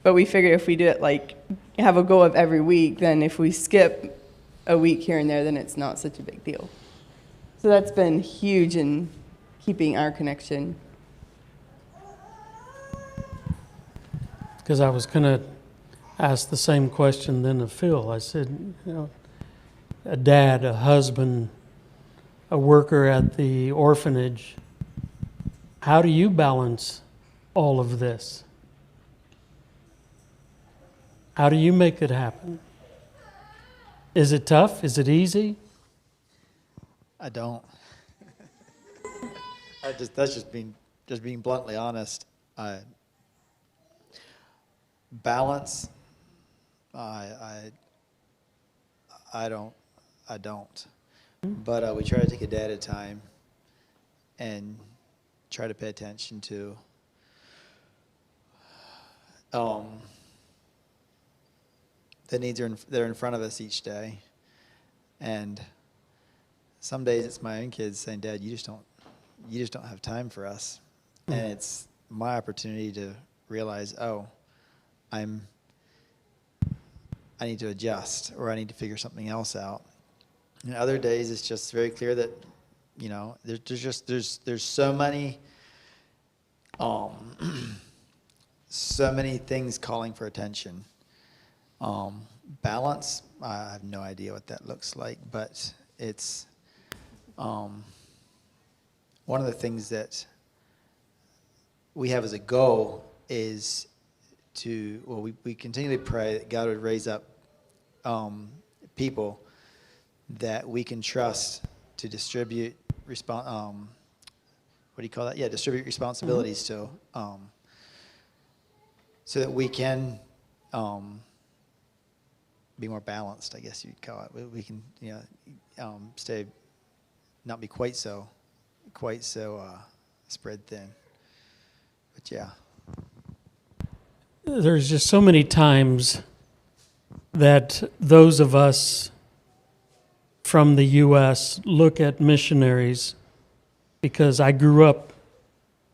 But we figure if we do it have a goal of every week, then if we skip a week here and there, then it's not such a big deal. So that's been huge in keeping our connection. Because I was going to ask the same question then of Phil. I said, a dad, a husband, a worker at the orphanage, how do you balance all of this? How do you make it happen? Is it tough? Is it easy? I don't. That's just being bluntly honest. Balance. I don't. But we try to take a day at a time and try to pay attention to the needs that are in front of us each day. And some days it's my own kids saying, "Dad, you just don't have time for us." And it's my opportunity to realize, oh, I need to adjust, or I need to figure something else out. And other days it's just very clear that, you know, there's so many so many things calling for attention. Balance, I have no idea what that looks like, but it's one of the things that we have as a goal is to, well, we continually pray that God would raise up people that we can trust to distribute what do you call that? Yeah, distribute responsibilities to, so that we can be more balanced, I guess you'd call it. We can, you know, not be quite so spread thin. But yeah. There's just so many times that those of us from the U.S. look at missionaries, because I grew up.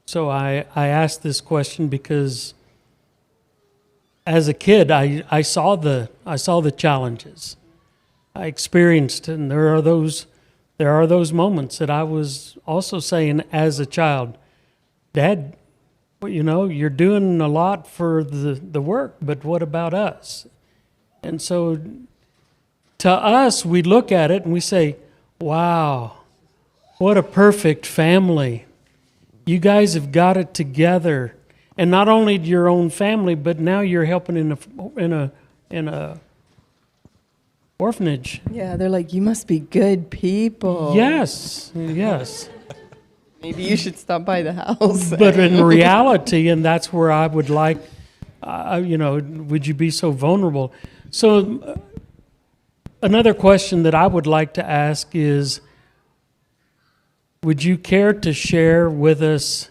So I asked this question because as a kid I saw the challenges. I experienced, and there are those moments that I was also saying as a child, "Dad, well, you know, you're doing a lot for the work, but what about us?" And so to us, we look at it and we say, "Wow, what a perfect family. You guys have got it together." And not only your own family, but now you're helping in a orphanage. Yeah, they're like, "You must be good people." Yes. Maybe you should stop by the house. But in reality, and that's where I would like, you know, would you be so vulnerable? So another question that I would like to ask is, would you care to share with us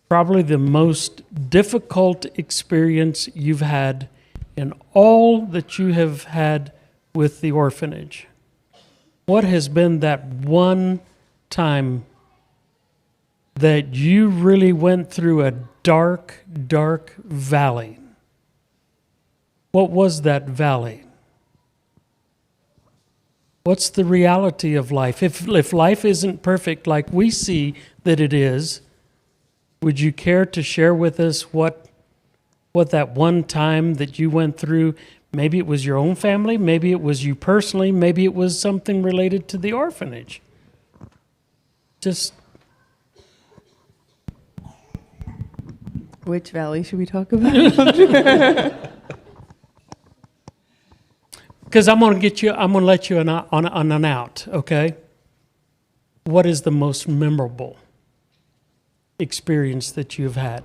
probably the most difficult experience you've had in all that you have had with the orphanage? What has been that one time that you really went through a dark, dark valley? What was that valley? What's the reality of life? If life isn't perfect like we see that it is, would you care to share with us what that one time that you went through? Maybe it was your own family, maybe it was you personally, maybe it was something related to the orphanage. Just Which valley should we talk about? because I'm going to let you on an out, okay? What is the most memorable experience that you've had?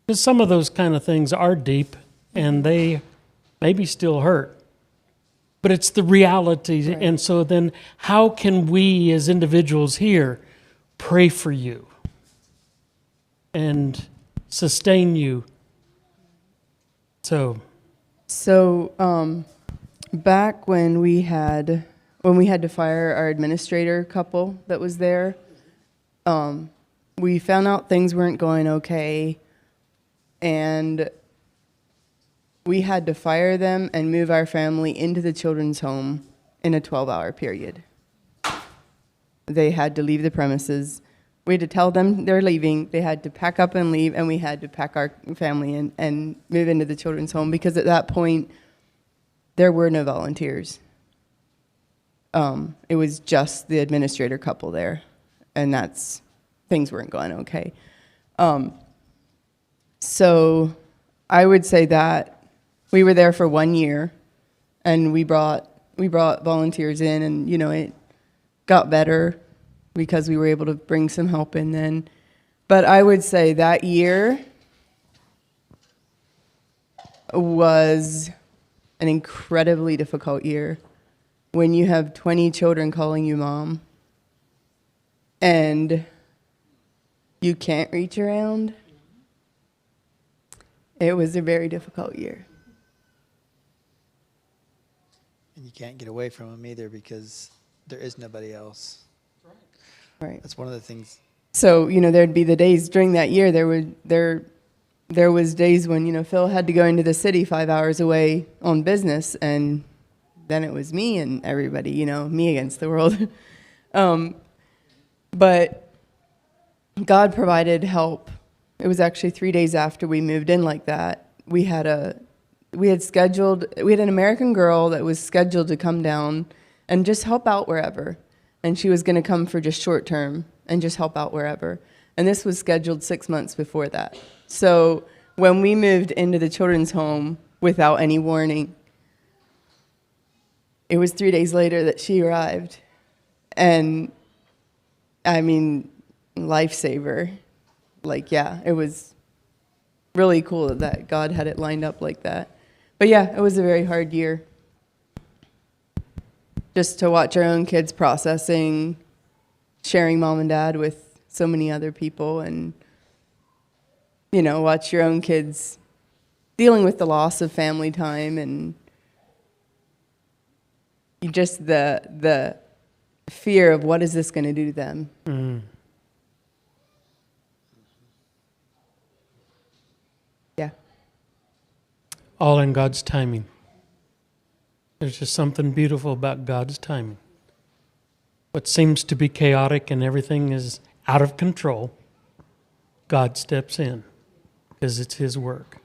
Because some of those kind of things are deep and they maybe still hurt, but it's the reality. Right. And so then how can we as individuals here pray for you and sustain you? So back when we had to fire our administrator couple that was there, we found out things weren't going okay, and we had to fire them and move our family into the children's home in a 12-hour period. They had to leave the premises. We had to tell them they're leaving. They had to pack up and leave, and we had to pack our family in and move into the children's home, because at that point, there were no volunteers. It was just the administrator couple there, and things weren't going okay. So I would say that we were there for 1 year, and we brought volunteers in, and you know, it got better because we were able to bring some help in then. But I would say that year was an incredibly difficult year. when you have 20 children calling you mom and you can't reach around. It was a very difficult year. And you can't get away from them either because there is nobody else. Right. That's one of the things. So, there'd be the days during that year, there was days when, Phil had to go into the city 5 hours away on business, and then it was me and everybody, me against the world. But God provided help. It was actually 3 days after we moved in like that. We had an American girl that was scheduled to come down and just help out wherever. And she was going to come for just short term and just help out wherever. And this was scheduled 6 months before that. So when we moved into the children's home without any warning, it was 3 days later that she arrived. And I mean, lifesaver. It was really cool that God had it lined up like that. But yeah, it was a very hard year. Just to watch our own kids processing, sharing mom and dad with so many other people, and, watch your own kids dealing with the loss of family time, and just the fear of what is this going to do to them. Mm. Yeah. All in God's timing. There's just something beautiful about God's timing. What seems to be chaotic and everything is out of control, God steps in because it's His work.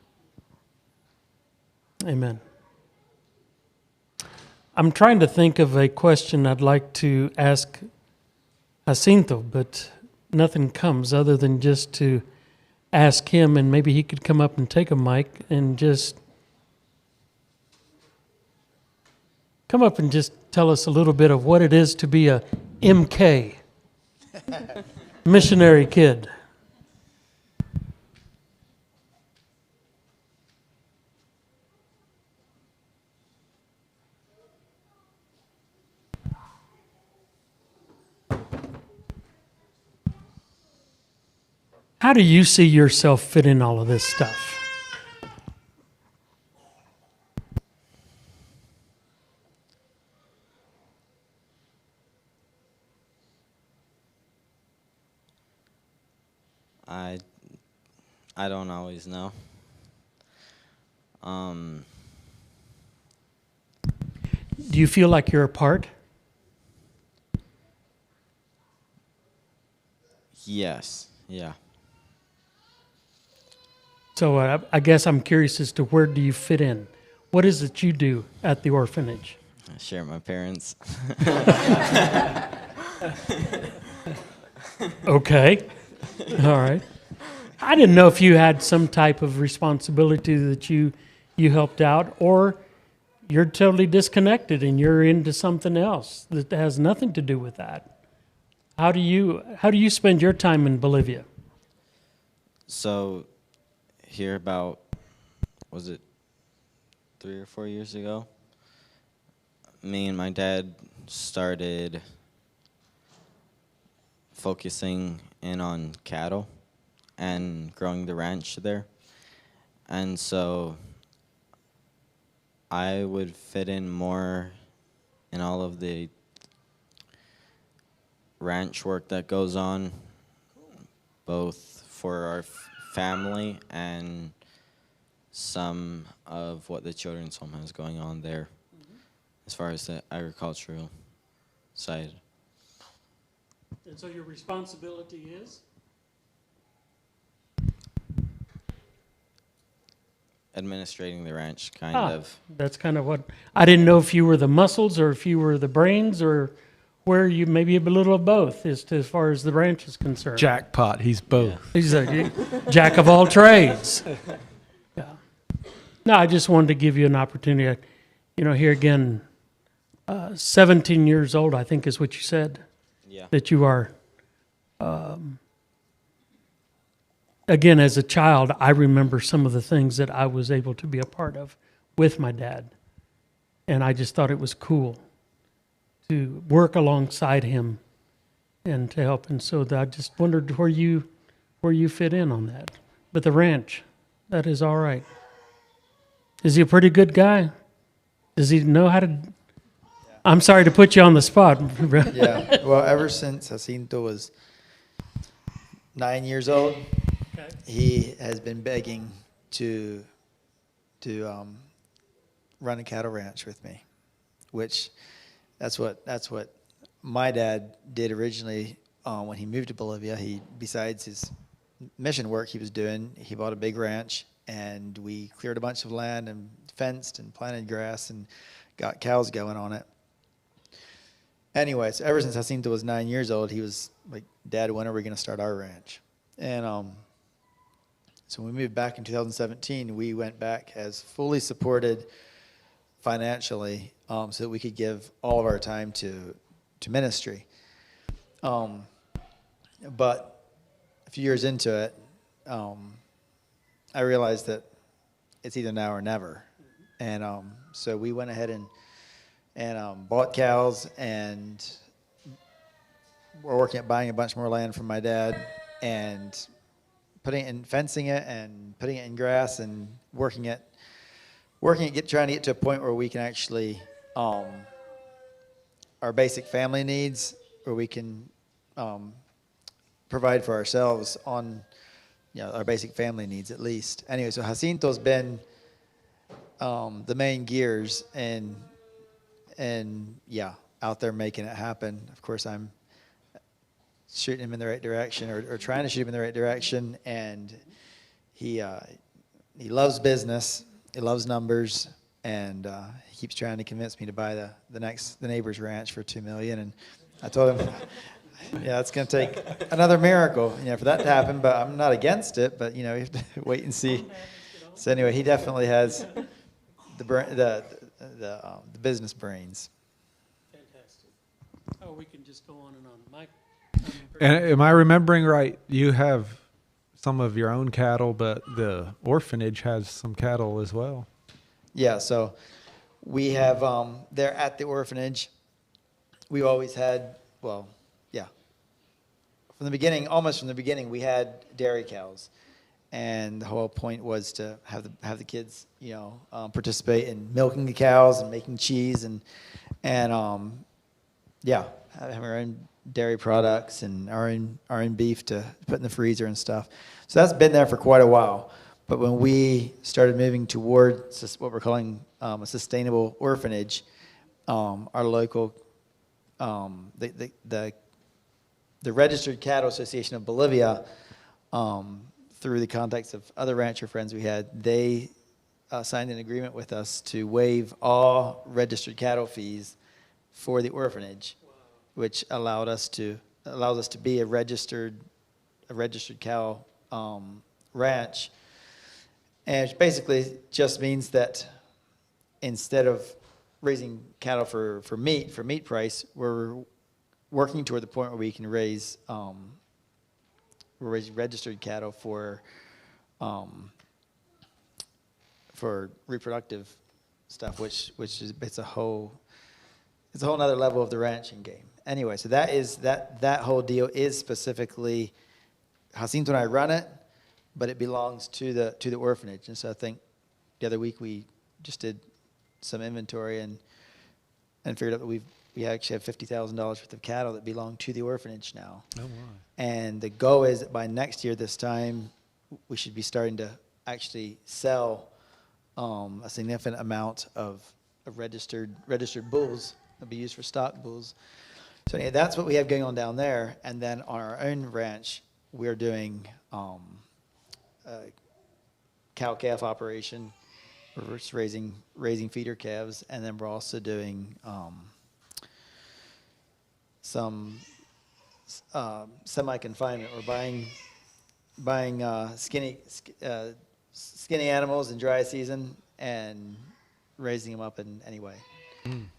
Amen. I'm trying to think of a question I'd like to ask Jacinto, but nothing comes other than just to ask him, and maybe he could come up and take a mic and just come up and just tell us a little bit of what it is to be a MK, missionary kid. How do you see yourself fit in all of this stuff? I don't always know. Do you feel like you're a part? Yes, yeah. So I guess I'm curious as to where do you fit in? What is it you do at the orphanage? I share my parents. Okay. All right. I didn't know if you had some type of responsibility that you helped out, or you're totally disconnected and you're into something else that has nothing to do with that. How do you spend your time in Bolivia? So here about, was it 3 or 4 years ago, me and my dad started focusing in on cattle and growing the ranch there. And so I would fit in more in all of the ranch work that goes on, both for our family and some of what the children's home has going on there, as far as the agricultural side. And so your responsibility is? Administrating the ranch, kind of. That's kind of what, I didn't know if you were the muscles or if you were the brains or where you, maybe a little of both as far as the ranch is concerned. Jackpot, he's both. Yeah. He's a jack of all trades. Yeah. No, I just wanted to give you an opportunity. Here again, 17 years old, I think is what you said. Yeah. That you are. Again, as a child, I remember some of the things that I was able to be a part of with my dad. And I just thought it was cool. to work alongside him and to help. And so I just wondered where you fit in on that. But the ranch, that is all right. Is he a pretty good guy? Does he know how to? I'm sorry to put you on the spot. Yeah. Well, ever since Jacinto was 9 years old, he has been begging to run a cattle ranch with me, which that's what my dad did originally when he moved to Bolivia. He, besides his mission work he was doing, he bought a big ranch, and we cleared a bunch of land and fenced and planted grass and got cows going on it. Anyway, so ever since Jacinto was 9 years old, he was like, Dad, when are we going to start our ranch? And so when we moved back in 2017, we went back as fully supported financially so that we could give all of our time to ministry. But a few years into it, I realized that it's either now or never. And so we went ahead and bought cows, and we're working at buying a bunch more land from my dad and putting it in, fencing it and putting it in grass and trying to get to a point where we can actually our basic family needs, where we can provide for ourselves on our basic family needs at least. Anyway, so Jacinto's been the main gears and out there making it happen. Of course, I'm shooting him in the right direction or trying to shoot him in the right direction, and he loves business, he loves numbers, and he keeps trying to convince me to buy the neighbor's ranch for $2 million. And I told him, yeah, it's going to take another miracle, for that to happen. But I'm not against it. But you have to wait and see. So anyway, he definitely has the business brains. Fantastic. Oh, we can just go on and on. Mike? And am I remembering right? You have some of your own cattle, but the orphanage has some cattle as well. Yeah, so we have there at the orphanage, we've always had, from the beginning, we had dairy cows, and the whole point was to have the kids, participate in milking the cows and making cheese and having our own dairy products and our own beef to put in the freezer and stuff. So that's been there for quite a while. But when we started moving toward what we're calling a sustainable orphanage, our local, the Registered Cattle Association of Bolivia, through the contacts of other rancher friends we had, they signed an agreement with us to waive all registered cattle fees for the orphanage, which allows us to be a registered cow ranch. And it basically just means that instead of raising cattle for meat price, we're working toward the point where we can raise registered cattle for reproductive stuff, which is it's a whole nother level of the ranching game. Anyway, so that whole deal is specifically Jacinto and I run it, but it belongs to the orphanage. And so I think the other week we just did some inventory and figured out that we actually have $50,000 worth of cattle that belong to the orphanage now. Oh my! And the goal is that by next year this time, we should be starting to actually sell a significant amount of registered bulls that'll be used for stock bulls. So anyway, that's what we have going on down there. And then on our own ranch, we're doing cow-calf operation. We're just raising feeder calves, and then we're also doing some semi-confinement. We're buying skinny animals in dry season and raising them up in any way,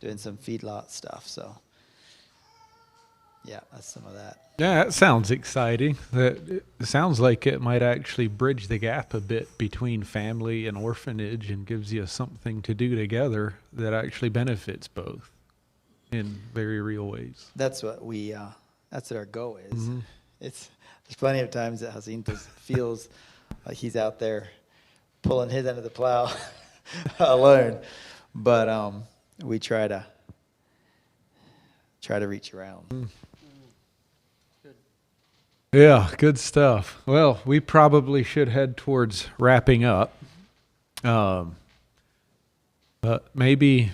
doing some feedlot stuff. So yeah, that's some of that. Yeah, that sounds exciting. It sounds like it might actually bridge the gap a bit between family and orphanage and gives you something to do together that actually benefits both. in very real ways. That's what that's what our goal is. Mhm. There's plenty of times that Jacinto feels like he's out there pulling his end of the plow alone, but we try to reach around. Yeah, good stuff. Well, we probably should head towards wrapping up. But maybe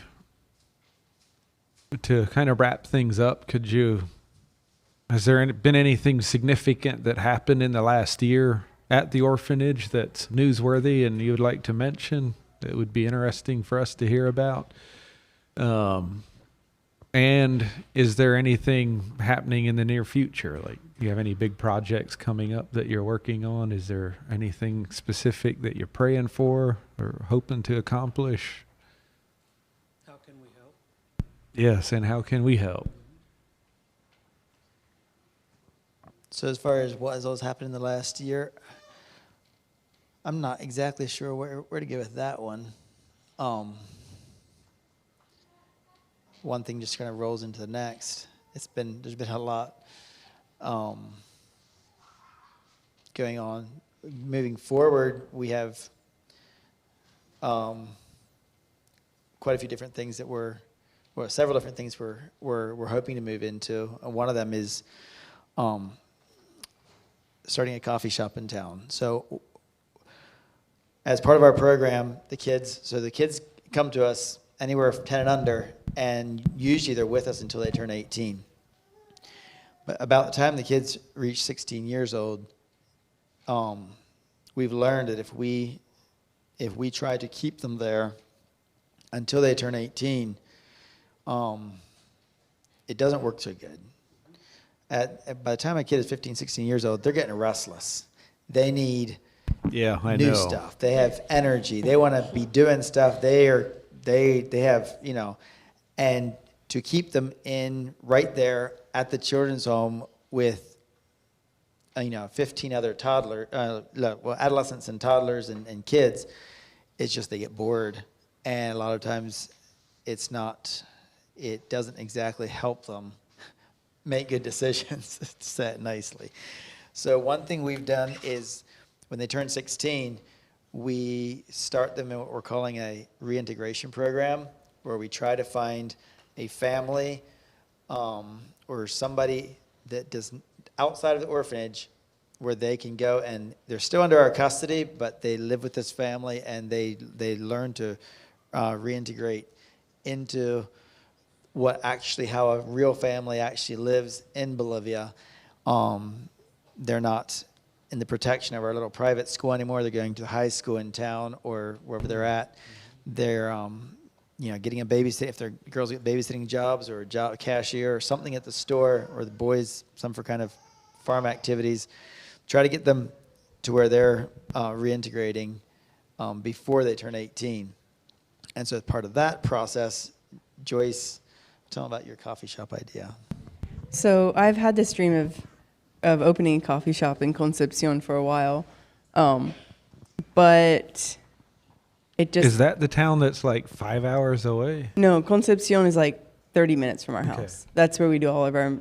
to kind of wrap things up, has there been anything significant that happened in the last year at the orphanage that's newsworthy and you would like to mention that would be interesting for us to hear about? And is there anything happening in the near future? Like, do you have any big projects coming up that you're working on? Is there anything specific that you're praying for or hoping to accomplish? How can we help? Yes, and how can we help? So as far as what has happened in the last year, I'm not exactly sure where to go with that one. One thing just kind of rolls into the next. There's been a lot going on. Moving forward, we have quite a few different things that several different things we're hoping to move into. And one of them is starting a coffee shop in town. So as part of our program, the kids come to us anywhere from 10 and under, and usually they're with us until they turn 18. But about the time the kids reach 16 years old, we've learned that if we try to keep them there until they turn 18, it doesn't work so good. By the time a kid is 15, 16 years old, they're getting restless. They need new stuff. They have energy. They want to be doing stuff. They have, and to keep them in right there at the children's home with 15 other adolescents and toddlers and kids, it's just they get bored, and a lot of times it doesn't exactly help them make good decisions, to say it nicely. So one thing we've done is when they turn 16, we start them in what we're calling a reintegration program, where we try to find a family or somebody that does outside of the orphanage where they can go, and they're still under our custody, but they live with this family, and they learn to reintegrate into how a real family actually lives in Bolivia. They're not in the protection of our little private school anymore. They're going to the high school in town or wherever they're at. They're getting a babysit, if they're girls get babysitting jobs or a cashier or something at the store, or the boys some for kind of farm activities. Try to get them to where they're reintegrating before they turn 18. And so as part of that process, Joyce, tell them about your coffee shop idea. So I've had this dream of opening a coffee shop in Concepcion for a while, but it just... Is that the town that's like 5 hours away? No, Concepcion is like 30 minutes from our house. That's where we do all of our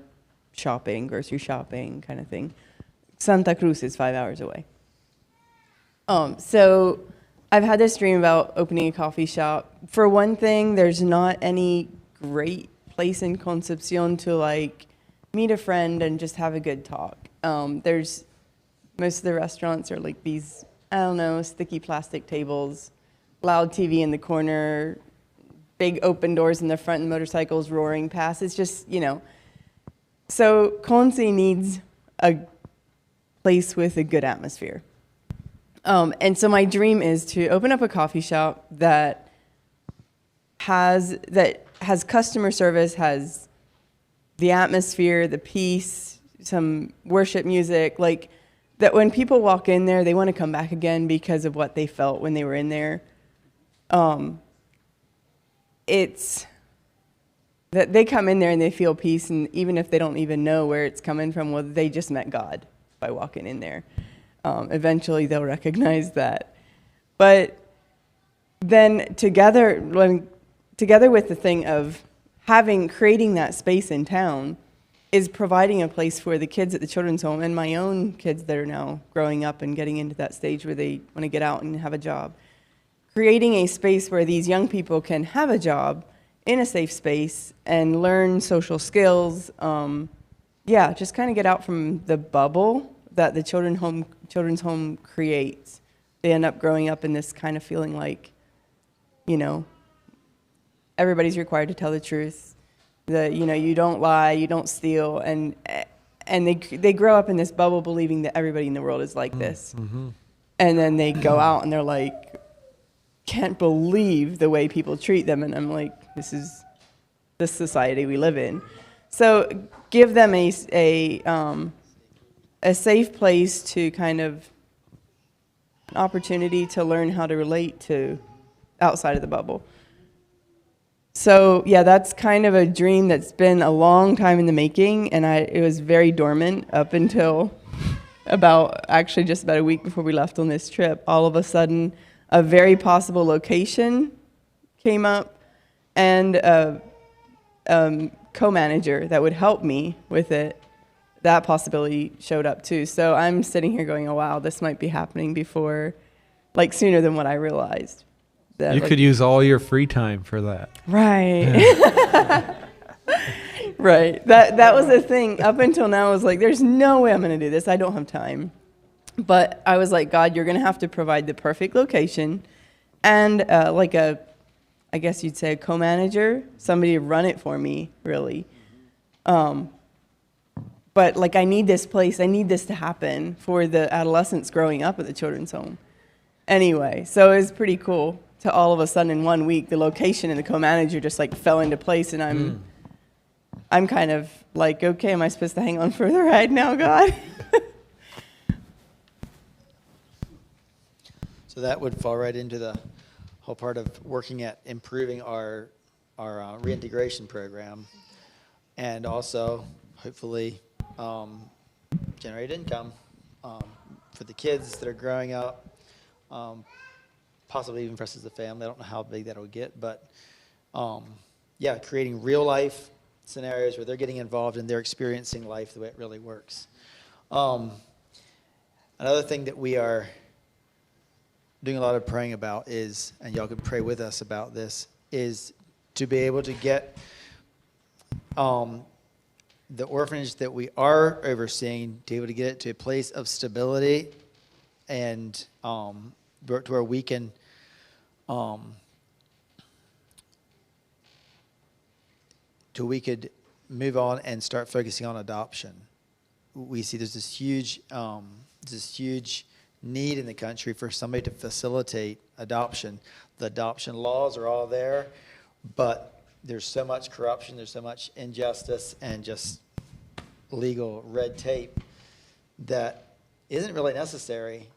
shopping, grocery shopping kind of thing. Santa Cruz is 5 hours away. So I've had this dream about opening a coffee shop. For one thing, there's not any great place in Concepcion to like meet a friend and just have a good talk. Most of the restaurants are like these, sticky plastic tables, loud TV in the corner, big open doors in the front and motorcycles roaring past. It's just, So Conce needs a place with a good atmosphere. And so my dream is to open up a coffee shop that has customer service, has the atmosphere, the peace, some worship music, like that when people walk in there, they want to come back again because of what they felt when they were in there. It's that they come in there and they feel peace, and even if they don't even know where it's coming from, well, they just met God by walking in there. Eventually they'll recognize that. But then together with the thing of creating that space in town is providing a place for the kids at the children's home and my own kids that are now growing up and getting into that stage where they want to get out and have a job. Creating a space where these young people can have a job in a safe space and learn social skills. Just kind of get out from the bubble that the children's home creates. They end up growing up in this kind of feeling like, everybody's required to tell the truth. You don't lie, you don't steal, and they grow up in this bubble believing that everybody in the world is like this. Mm-hmm. And then they go out and they're like, can't believe the way people treat them. And I'm like, this is the society we live in. So give them a safe place to kind of an opportunity to learn how to relate to outside of the bubble. So yeah, that's kind of a dream that's been a long time in the making, and it was very dormant up until just about a week before we left on this trip. All of a sudden, a very possible location came up, and a co-manager that would help me with it. That possibility showed up too. So I'm sitting here going, oh wow, this might be happening sooner than what I realized. You could use all your free time for that. Right. Yeah. Right. That was the thing. Up until now, I was like, there's no way I'm going to do this. I don't have time. But I was like, God, you're going to have to provide the perfect location and I guess you'd say a co-manager, somebody to run it for me, really. But I need this place. I need this to happen for the adolescents growing up at the children's home. Anyway, so it was pretty cool to all of a sudden in 1 week, the location and the co-manager just fell into place, and I'm kind of like, okay, am I supposed to hang on for the ride now, God? So that would fall right into the whole part of working at improving our reintegration program, and also hopefully generate income for the kids that are growing up. Possibly even for us as a family. I don't know how big that'll get, but creating real life scenarios where they're getting involved and they're experiencing life the way it really works. Another thing that we are doing a lot of praying about is, and y'all could pray with us about this, is to be able to get the orphanage that we are overseeing, to be able to get it to a place of stability and to where we can till we could move on and start focusing on adoption. We see there's this huge need in the country for somebody to facilitate adoption. The adoption laws are all there, but there's so much corruption, there's so much injustice and just legal red tape that isn't really necessary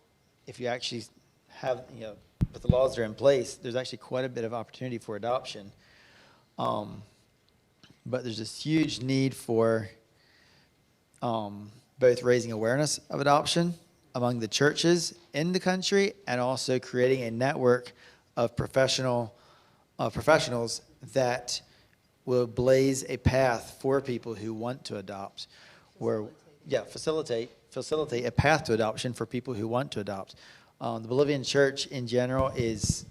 if you actually have, with the laws that are in place. There's actually quite a bit of opportunity for adoption. But there's this huge need for both raising awareness of adoption among the churches in the country and also creating a network of professionals that will blaze a path for people who want to adopt, facilitate a path to adoption for people who want to adopt. The Bolivian church in general is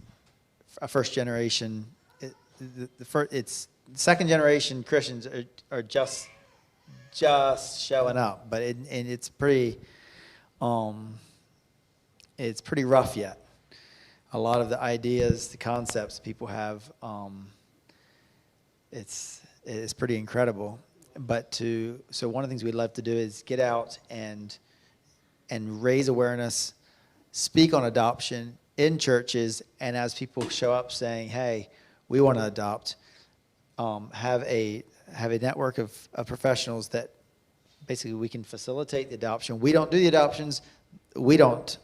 a first generation. It's second generation Christians are just showing up, but it's pretty rough yet. A lot of the ideas, the concepts people have, it's pretty incredible. So one of the things we'd love to do is get out and raise awareness, speak on adoption in churches, and as people show up saying, hey, we want to adopt, have a network of professionals that basically we can facilitate the adoption. We don't do the adoptions. We don't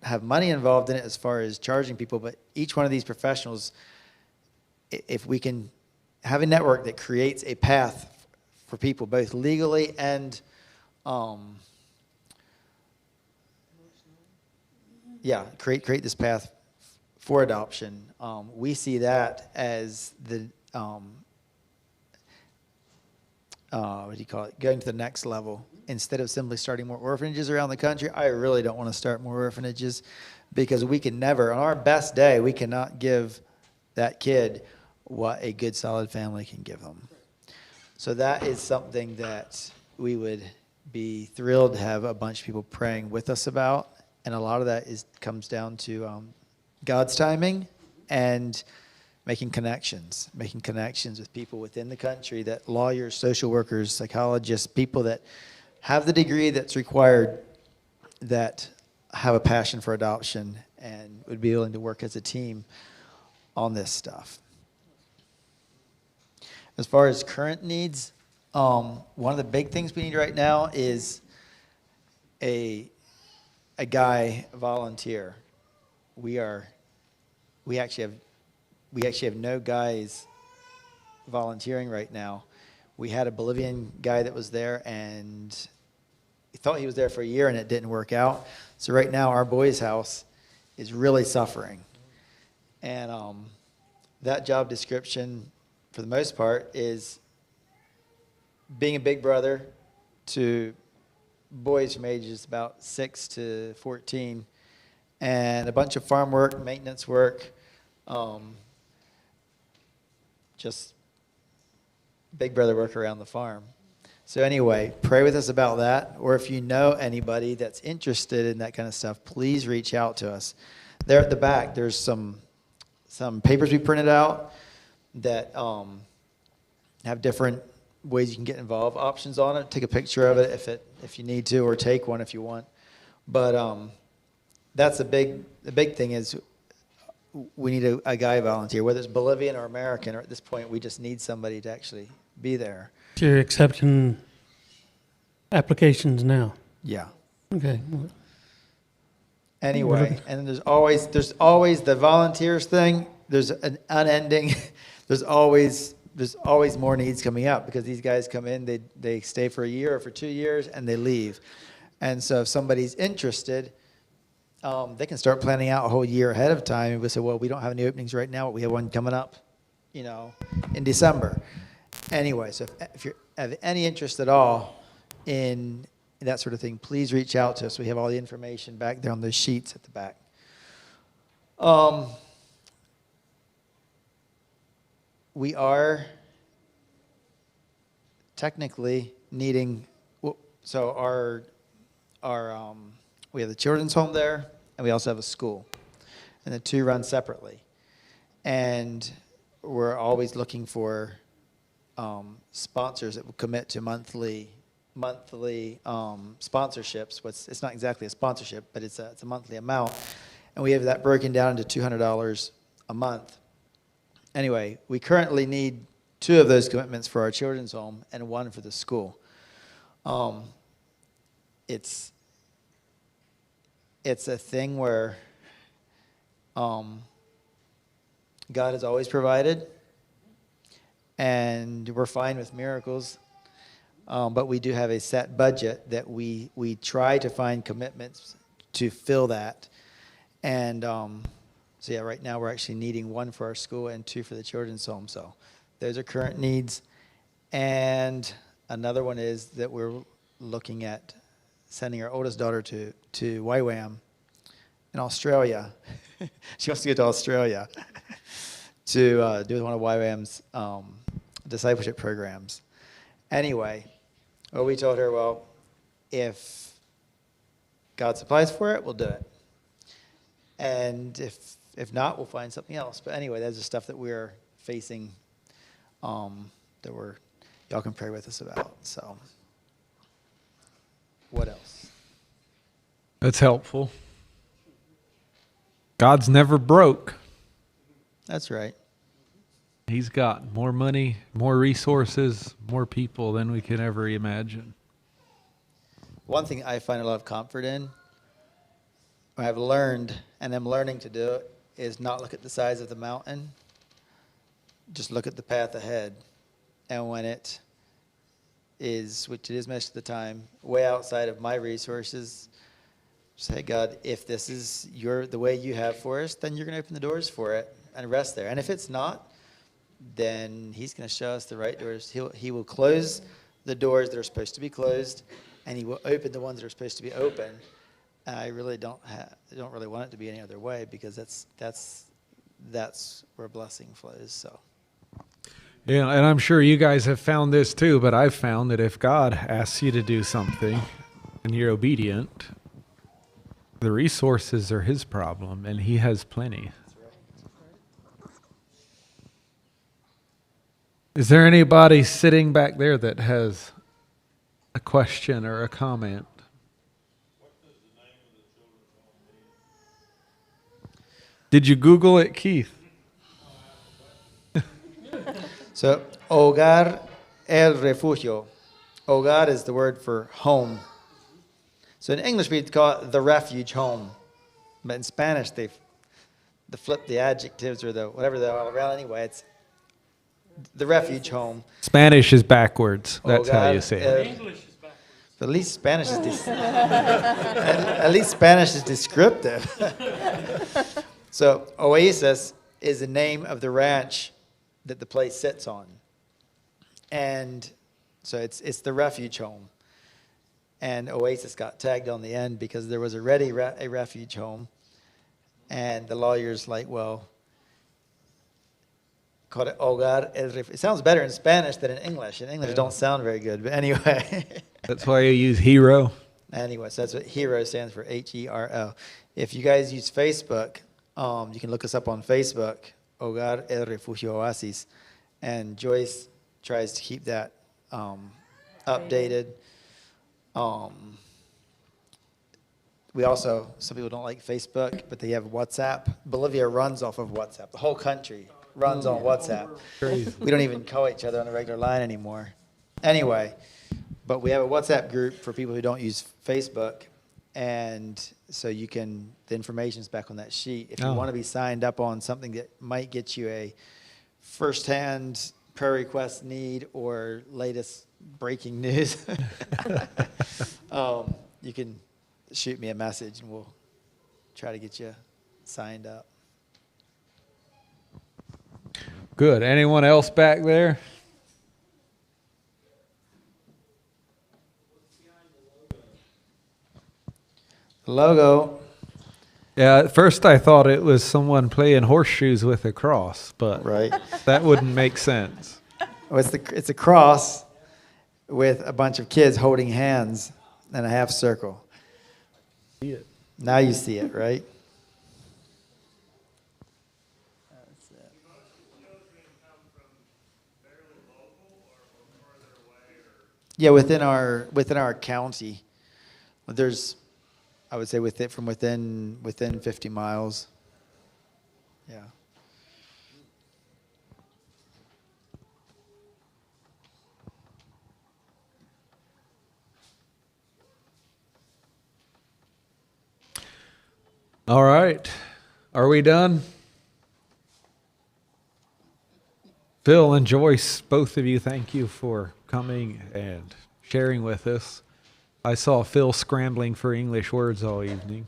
have money involved in it as far as charging people, but each one of these professionals, if we can have a network that creates a path for people both legally and create this path for adoption. We see that as what do you call it, going to the next level. Instead of simply starting more orphanages around the country, I really don't want to start more orphanages, because we can never, on our best day, we cannot give that kid what a good, solid family can give them. So that is something that we would be thrilled to have a bunch of people praying with us about. And a lot of that comes down to God's timing and making connections with people within the country, that lawyers, social workers, psychologists, people that have the degree that's required, that have a passion for adoption and would be willing to work as a team on this stuff. As far as current needs, one of the big things we need right now is a guy volunteer. We actually have no guys volunteering right now. We had a Bolivian guy that was there, and he thought he was there for a year, and it didn't work out. So right now, our boys' house is really suffering. And that job description, for the most part, is being a big brother to boys from ages about 6 to 14, and a bunch of farm work, maintenance work, just big brother work around the farm. So anyway, pray with us about that. Or if you know anybody that's interested in that kind of stuff, please reach out to us. There at the back, there's some papers we printed out that have different ways you can get involved, options on it. Take a picture of it if you need to, or take one if you want. But that's the big thing is we need a guy volunteer, whether it's Bolivian or American, or at this point we just need somebody to actually be there. So you're accepting applications now? Yeah. Okay. Anyway, and then there's always the volunteers thing. There's an unending. There's always more needs coming up, because these guys come in, they stay for a year or for 2 years, and they leave. And so if somebody's interested, they can start planning out a whole year ahead of time. And we say, well, we don't have any openings right now, but we have one coming up, in December. Anyway, so if you have any interest at all in that sort of thing, please reach out to us. We have all the information back there on those sheets at the back. We are technically needing, so we have the children's home there, and we also have a school, and the two run separately. And we're always looking for sponsors that will commit to monthly sponsorships. It's not exactly a sponsorship, but it's a monthly amount, and we have that broken down into $200 a month. Anyway, we currently need 2 of those commitments for our children's home and 1 for the school. It's a thing where God has always provided, and we're fine with miracles, but we do have a set budget that we try to find commitments to fill that. And so yeah, right now we're actually needing 1 for our school and 2 for the children's home. So those are current needs. And another one is that we're looking at sending our oldest daughter to YWAM in Australia. She wants to go to Australia to do one of YWAM's discipleship programs. Anyway, well, we told her, well, if God supplies for it, we'll do it. And if not, we'll find something else. But anyway, that's the stuff that we're facing, that y'all can pray with us about. So, what else? That's helpful. God's never broke. That's right. He's got more money, more resources, more people than we can ever imagine. One thing I find a lot of comfort in, I've learned, and I'm learning to do it, is not look at the size of the mountain. Just look at the path ahead. And when it is, which it is most of the time, way outside of my resources, say, God, if this is the way you have for us, then you're going to open the doors for it and rest there. And if it's not, then he's going to show us the right doors. He will close the doors that are supposed to be closed, and he will open the ones that are supposed to be open. I really don't really want it to be any other way, because that's where blessing flows. So. Yeah, and I'm sure you guys have found this too, but I've found that if God asks you to do something and you're obedient, the resources are his problem, and he has plenty. Is there anybody sitting back there that has a question or a comment? Did you Google it, Keith? So, Hogar el Refugio. Hogar is the word for home. So in English, we'd call it the refuge home. But in Spanish, they flip the adjectives or the whatever they're all around anyway. It's the refuge home. Spanish is backwards. That's how Hogar you say el- it. English is back. At least Spanish is at least Spanish is descriptive. So Oasis is the name of the ranch that the place sits on, and so it's the refuge home. And Oasis got tagged on the end because there was already a refuge home, and the lawyer's like, well, called it Hogar el Refugio. It sounds better in Spanish than in English. In English, it don't sound very good, but anyway. That's why you use hero. Anyway, so that's what HERO stands for, HERO. If you guys use Facebook, you can look us up on Facebook, Hogar el Refugio Oasis. And Joyce tries to keep that updated. We also, some people don't like Facebook, but they have WhatsApp. Bolivia runs off of WhatsApp. The whole country runs on WhatsApp. Crazy. We don't even call each other on the regular line anymore. Anyway, but we have a WhatsApp group for people who don't use Facebook. And so you can, the information's back on that sheet. If you want to be signed up on something that might get you a firsthand prayer request need or latest breaking news, you can shoot me a message and we'll try to get you signed up. Good. Anyone else back there? The logo. Yeah, at first I thought it was someone playing horseshoes with a cross, but Right. that wouldn't make sense. Well, it's a cross with a bunch of kids holding hands in a half circle. Now you see it, right? That's it. Yeah, within our county, there's, I would say within 50 miles. Yeah. All right. Are we done? Phil and Joyce, both of you, thank you for coming and sharing with us. I saw Phil scrambling for English words all evening.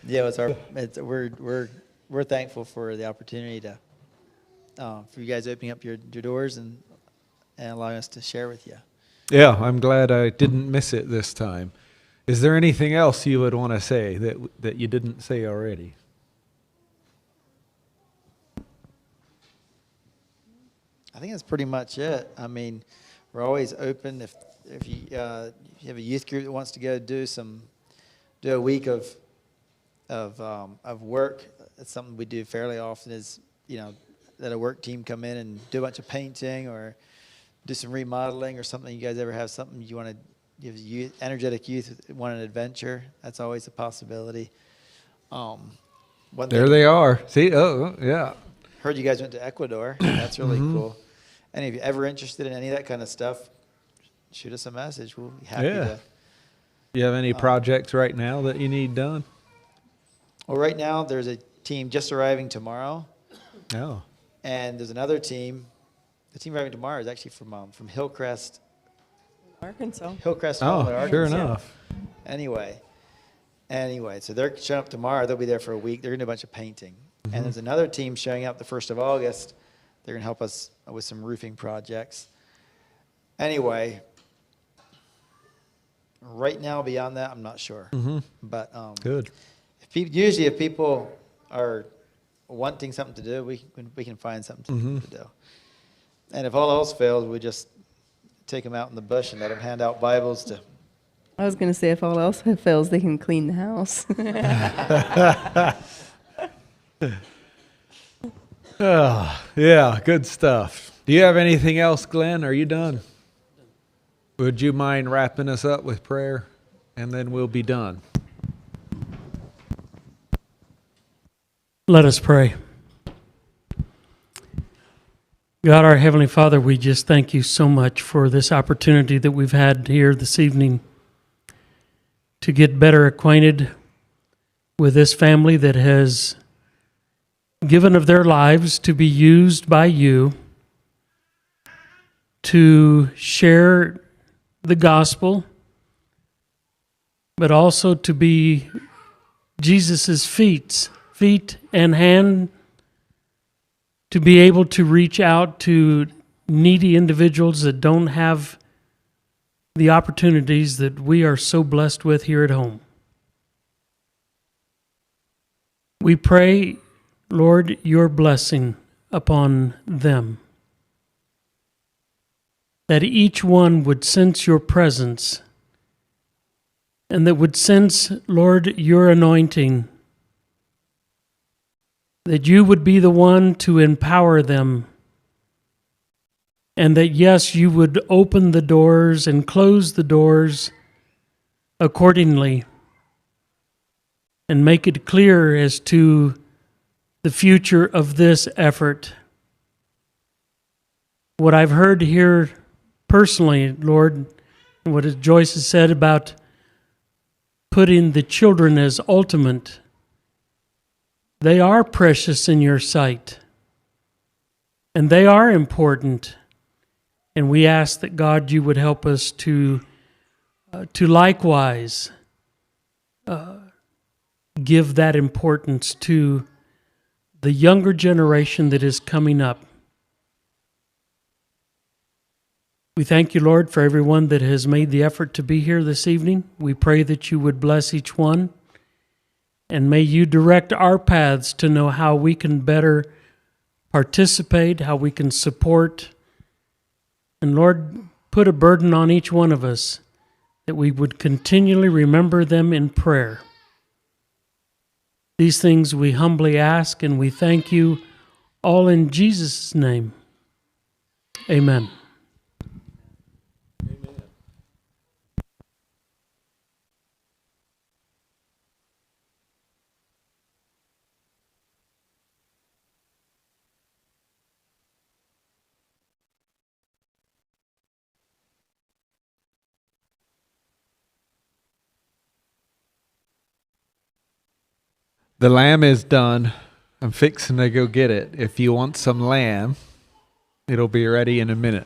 Yeah, we're thankful for the opportunity to for you guys opening up your doors and allowing us to share with you. Yeah, I'm glad I didn't miss it this time. Is there anything else you would want to say that you didn't say already? I think that's pretty much it. I mean, we're always open. If you have a youth group that wants to go do a week of work, that's something we do fairly often. Is that a work team come in and do a bunch of painting or do some remodeling or something. You guys ever have something you want to? Youth, energetic youth want an adventure. That's always a possibility. There they are. See? Oh, yeah. Heard you guys went to Ecuador. That's really cool. Any of you ever interested in any of that kind of stuff, shoot us a message. We'll be happy to. You have any projects right now that you need done? Well, right now there's a team just arriving tomorrow. Oh. And there's another team. The team arriving tomorrow is actually from Hillcrest. Hillcrest, Arkansas. Sure enough. Anyway, so they're showing up tomorrow. They'll be there for a week. They're going to do a bunch of painting. And there's another team showing up the 1st of August. They're going to help us with some roofing projects. Anyway, right now, beyond that, I'm not sure. But Good. usually if people are wanting something to do, we can find something to do. And if all else fails, we just take them out in the bush and let them hand out Bibles to. I was going to say, if all else fails, they can clean the house. Oh, yeah, good stuff. Do you have anything else, Glenn? Are you done? Would you mind wrapping us up with prayer? And then we'll be done. Let us pray. God, our Heavenly Father, we just thank you so much for this opportunity that we've had here this evening to get better acquainted with this family that has given of their lives to be used by you to share the gospel, but also to be Jesus' feet and hand to be able to reach out to needy individuals that don't have the opportunities that we are so blessed with here at home. We pray, Lord, your blessing upon them, that each one would sense your presence and that would sense, Lord, your anointing, that you would be the one to empower them, and that, yes, you would open the doors and close the doors accordingly and make it clear as to the future of this effort. What I've heard here personally, Lord, and what Joyce has said about putting the children as ultimate, they are precious in your sight, and they are important. And we ask that, God, you would help us to likewise give that importance to the younger generation that is coming up. We thank you, Lord, for everyone that has made the effort to be here this evening. We pray that you would bless each one, and may you direct our paths to know how we can better participate, how we can support. And Lord, put a burden on each one of us that we would continually remember them in prayer. These things we humbly ask, and we thank you all in Jesus' name. Amen. The lamb is done. I'm fixing to go get it. If you want some lamb, it'll be ready in a minute.